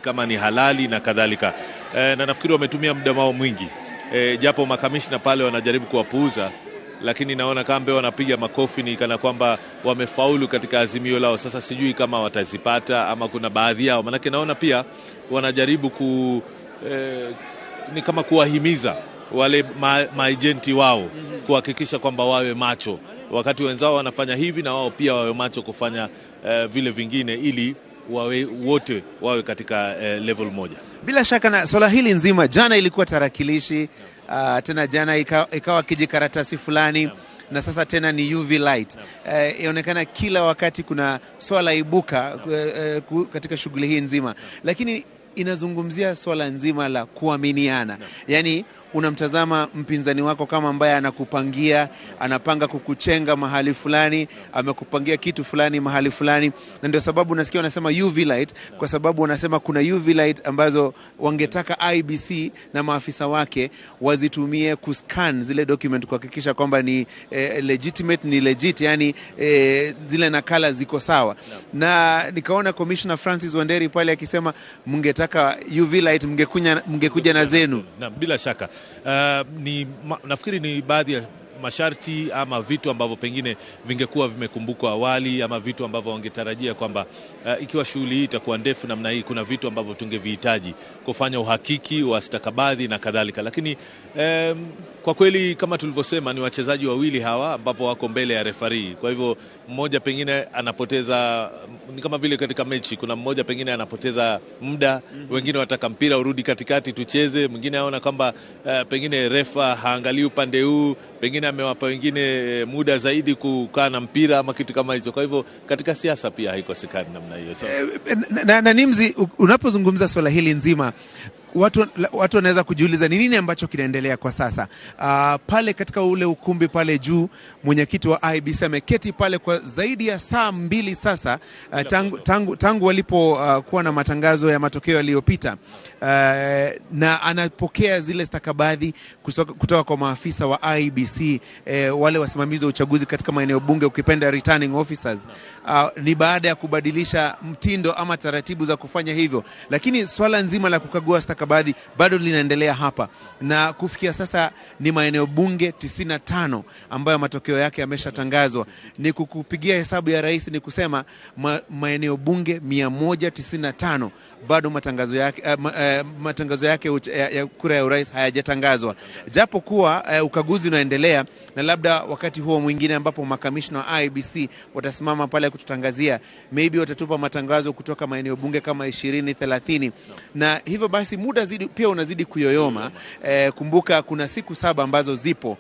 kama ni halali na kadhalika. Na nafikiri wametumia muda wao mwingi, japo makamishna pale wanajaribu kuwapuuza, lakini naona kama wanapiga makofi ni kana kwamba wamefaulu katika azimio lao. Sasa sijui kama watazipata ama kuna baadhi yao, manake naona pia wanajaribu ni kama kuwahimiza wale maagenti wao kuhakikisha kwamba wawe macho wakati wenzao wanafanya hivi, na wao pia wawe macho kufanya vile vingine, ili wote wawe katika level moja. Bila shaka na swala hili nzima, jana ilikuwa tarakilishi, tena jana ikawa kijikaratasi fulani, na sasa tena ni UV light. Inaonekana kila wakati kuna swala ibuka katika shughuli hii nzima, lakini inazungumzia swala nzima la kuaminiana. Yani unamtazama mpinzani wako kama ambaye anakupangia, anapanga kukuchenga mahali fulani, amekupangia kitu fulani mahali fulani, na ndio sababu nasikia wanasema UV light, kwa sababu wanasema kuna UV light ambazo wangetaka IBC na maafisa wake wazitumie kuscan zile document kuhakikisha kwamba ni legitimate, ni legit, yani zile nakala ziko sawa. Na nikaona Commissioner Francis Wanderi pale akisema mngetaka UV light mngekuja na zenu. Na bila shaka nafikiri ni baadhi ya masharti ama vitu ambavyo pengine vingekuwa vimekumbukwa awali, ama vitu ambavyo wangetarajia kwamba ikiwa shughuli hii itakuwa ndefu namna hii, kuna vitu ambavyo tungevihitaji kufanya uhakiki wa stakabadhi na kadhalika. Lakini kwa kweli kama tulivyosema, ni wachezaji wawili hawa ambapo wako mbele ya referee. Kwa hivyo mmoja pengine anapoteza, ni kama vile katika mechi kuna mmoja pengine anapoteza muda, wengine wataka mpira urudi katikati tucheze, mwingine aona kwamba pengine refa haangalii upande huu, pengine amewapa wengine muda zaidi kukaa na mpira ama kitu kama hicho. Kwa hivyo katika siasa pia haikosekani namna hiyo. Na Nimzi, unapozungumza swala hili nzima, watu wanaweza kujiuliza ni nini ambacho kinaendelea kwa sasa. Pale katika ule ukumbi pale juu, mwenyekiti wa IBC ameketi pale kwa zaidi ya saa 2 sasa, tangu walipokuwa na matangazo ya matokeo yaliyopita, na anapokea zile stakabadhi kutoka kwa maafisa wa IBC, wale wasimamizi wa uchaguzi katika maeneo bunge, ukipenda returning officers. Ni baada ya kubadilisha mtindo ama taratibu za kufanya hivyo, lakini swala nzima la kukagua stakabadhi bado linaendelea hapa, na kufikia sasa ni maeneo bunge 95 ambayo matokeo yake yameshatangazwa. Ni kukupigia hesabu ya rais, ni kusema maeneo bunge 195 bado matangazo yake ya kura ya urais hayajatangazwa, japo kuwa ukaguzi unaendelea, na labda wakati huo mwingine ambapo makamishna wa IBC watasimama pale kututangazia, maybe watatupa matangazo kutoka maeneo bunge kama 20-30, na hivyo basi muda pia unazidi kuyoyoma. Kumbuka kuna siku 7 ambazo zipo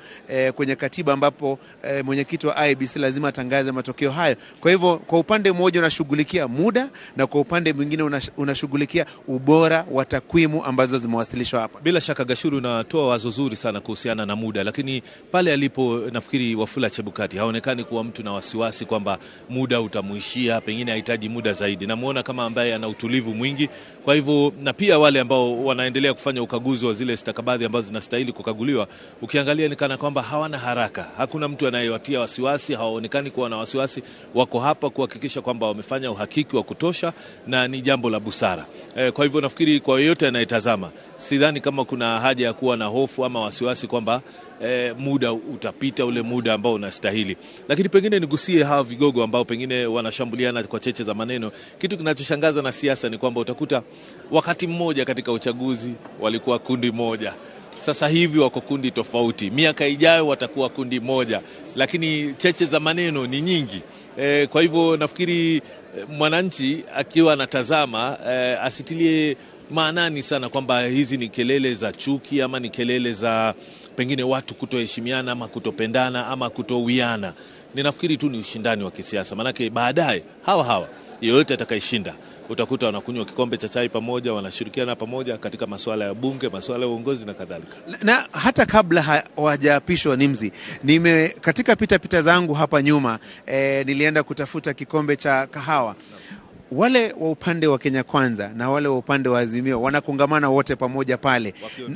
kwenye katiba ambapo mwenyekiti wa IBC lazima atangaze matokeo hayo. Kwa hivyo kwa upande mmoja unashughulikia muda, na kwa upande mwingine unashughulikia ubora wa takwimu ambazo zimewasilishwa hapa. Bila shaka Gashuru unatoa wazo zuri sana kuhusiana na muda, lakini pale alipo nafikiri Wafula Chebukati haonekani kuwa mtu na wasiwasi kwamba muda utamuishia, pengine hahitaji muda zaidi. Namuona kama ambaye ana utulivu mwingi. Kwa hivyo, na pia wale ambao wanaendelea kufanya ukaguzi wa zile stakabadhi ambazo zinastahili kukaguliwa, ukiangalia ni kana kwamba hawana haraka. Hakuna mtu anayewatia wasiwasi, hawaonekani kuwa na wasiwasi. Wako hapa kuhakikisha kwamba wamefanya uhakiki wa kutosha, na ni jambo la busara. Kwa hivyo nafikiri kwa yote anayetazama, sidhani kama kuna haja ya kuwa na hofu ama wasiwasi kwamba muda utapita ule muda ambao unastahili. Lakini pengine nigusie hawa vigogo ambao pengine wanashambuliana kwa cheche za maneno. Kitu kinachoshangaza na siasa ni kwamba utakuta wakati mmoja katika uchaguzi walikuwa kundi moja, sasa hivi wako kundi tofauti, miaka ijayo watakuwa kundi moja, lakini cheche za maneno ni nyingi. Kwa hivyo nafikiri mwananchi akiwa anatazama asitilie maanani sana kwamba hizi ni kelele za chuki ama ni kelele za pengine watu kutoheshimiana ama kutopendana ama kutowiana. Ninafikiri tu ni ushindani wa kisiasa, manake baadaye hawa yeyote atakayeshinda utakuta wanakunywa kikombe cha chai pamoja, wanashirikiana pamoja katika masuala ya bunge, masuala ya uongozi na kadhalika. Na hata kabla hawajaapishwa Nimzi, katika pita zangu hapa nyuma, nilienda kutafuta kikombe cha kahawa. wale wa upande wa Kenya Kwanza na wale wa upande wa Azimio wanakongamana wote pamoja pale.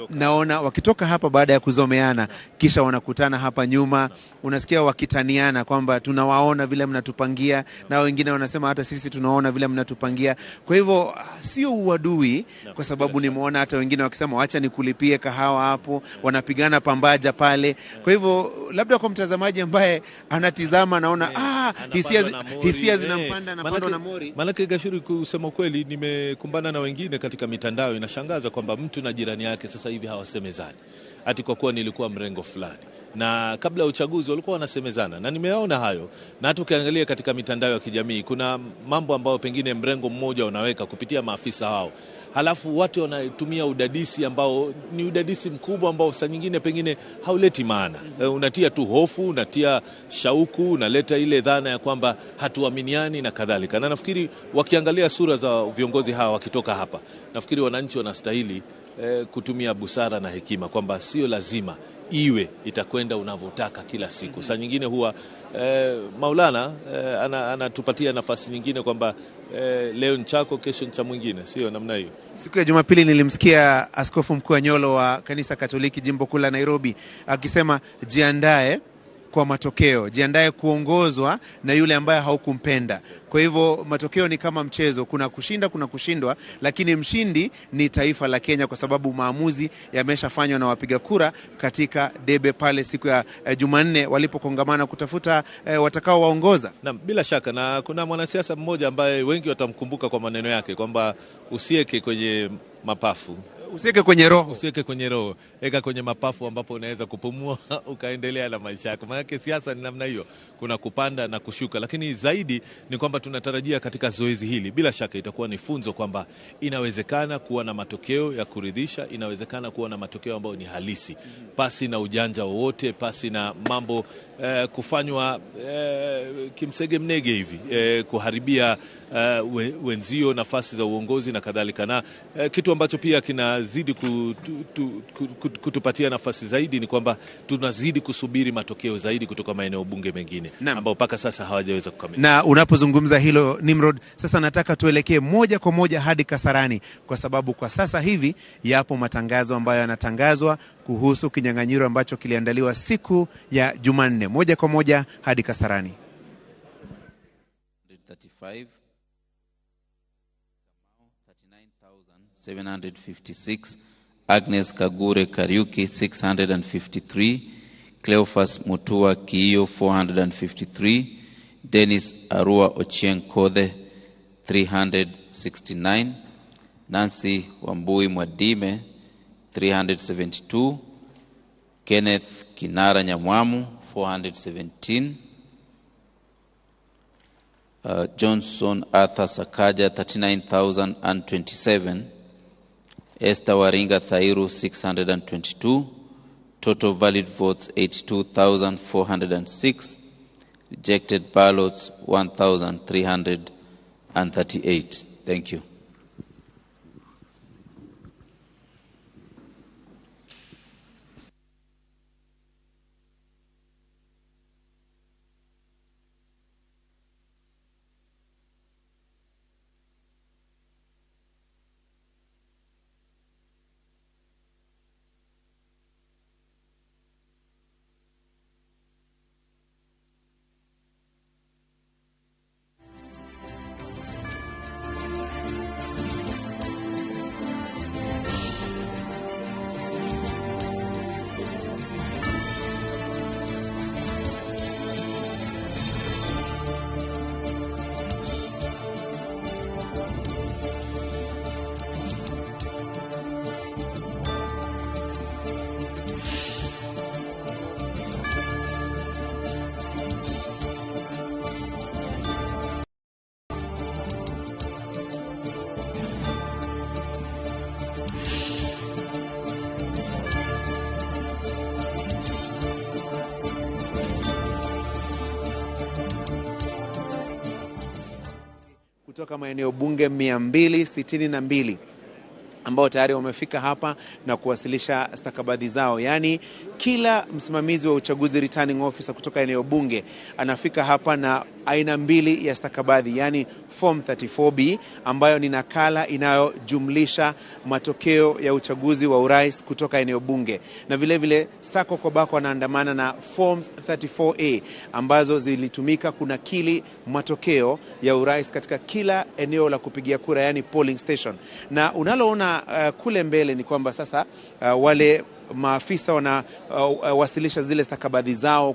Naona wakitoka hapa baada ya kuzomeana, kisha wanakutana hapa nyuma, unasikia wakitaniana kwamba tunawaona vile mnatupangia, na wengine wanasema hata sisi tunaona vile mnatupangia. Kwa hivyo sio uadui, kwa sababu nimeona hata wengine wakisema wacha nikulipie kahawa hapo, wanapigana pambaja pale. Kwa hivyo labda kwa mtazamaji ambaye anatizama naona hisia zinampanda na pando na mori. Manake Gashuri, kusema kweli, nimekumbana na wengine katika mitandao, inashangaza kwamba mtu na jirani yake sasa hivi hawasemezani. Ati kwa kuwa nilikuwa mrengo fulani, na kabla ya uchaguzi walikuwa wanasemezana, na nimeona hayo. Na hata ukiangalia katika mitandao ya kijamii kuna mambo ambayo pengine mrengo mmoja unaweka kupitia maafisa hao, halafu watu wanatumia udadisi ambao ni udadisi mkubwa ambao saa nyingine pengine hauleti maana. Unatia tu hofu, unatia shauku, unaleta ile dhana ya kwamba hatuaminiani na kadhalika. Na nafikiri wakiangalia sura za viongozi hawa wakitoka hapa, nafikiri wananchi wanastahili kutumia busara na hekima kwamba sio lazima iwe itakwenda unavyotaka kila siku. Saa nyingine huwa Maulana anatupatia nafasi nyingine kwamba leo ni chako, kesho ni cha mwingine, sio namna hiyo. Siku ya Jumapili nilimsikia Askofu Mkuu wa Nyolo wa Kanisa Katoliki Jimbo Kuu la Nairobi akisema jiandae kwa matokeo, jiandae kuongozwa na yule ambaye haukumpenda. Kwa hivyo matokeo ni kama mchezo, kuna kushinda, kuna kushindwa, lakini mshindi ni taifa la Kenya, kwa sababu maamuzi yameshafanywa na wapiga kura katika debe pale siku ya Jumanne walipokongamana kutafuta watakao waongoza. Na bila shaka, na kuna mwanasiasa mmoja ambaye wengi watamkumbuka kwa maneno yake kwamba usieke kwenye mapafu, usieke kwenye roho. Usieke kwenye roho, eka kwenye mapafu ambapo unaweza kupumua ukaendelea na maisha yako. Maana siasa ni namna hiyo, kuna kupanda na kushuka. Lakini zaidi ni kwamba tunatarajia katika zoezi hili, bila shaka itakuwa ni funzo kwamba inawezekana kuwa na matokeo ya kuridhisha, inawezekana kuwa na matokeo ambayo ni halisi, pasi na ujanja wowote, pasi na mambo kufanywa kimsege mnege hivi, kuharibia wenzio nafasi za uongozi na kadhalika. Na kitu ambacho pia kinazidi kutupatia nafasi zaidi ni kwamba tunazidi kusubiri matokeo zaidi kutoka maeneo bunge mengine ambao mpaka sasa hawajaweza kukamilika. Na unapozungumza hilo, Nimrod, sasa nataka tuelekee moja kwa moja hadi Kasarani, kwa sababu kwa sasa hivi yapo matangazo ambayo yanatangazwa kuhusu kinyang'anyiro ambacho kiliandaliwa siku ya Jumanne. Moja kwa moja hadi Kasarani. 39,756, Agnes Kagure Kariuki 653, Cleophas Mutua Kiyo 453, Dennis Arua Ochieng Kothe 369, Nancy Wambui Mwadime 372, Kenneth Kinara Nyamwamu 417, Johnson Arthur Sakaja 39,027, Esther Waringa Thairu 622, total valid votes 82,406, rejected ballots 1,338. Thank you. kutoka maeneo bunge 262 ambao tayari wamefika hapa na kuwasilisha stakabadhi zao. Yani kila msimamizi wa uchaguzi returning officer kutoka eneo bunge anafika hapa na aina mbili ya stakabadhi, yani form 34B ambayo ni nakala inayojumlisha matokeo ya uchaguzi wa urais kutoka eneo bunge, na vile vile sako kwa bako wanaandamana na forms 34A ambazo zilitumika kunakili matokeo ya urais katika kila eneo la kupigia kura, yani polling station. Na unaloona kule mbele ni kwamba sasa wale maafisa wanawasilisha zile stakabadhi zao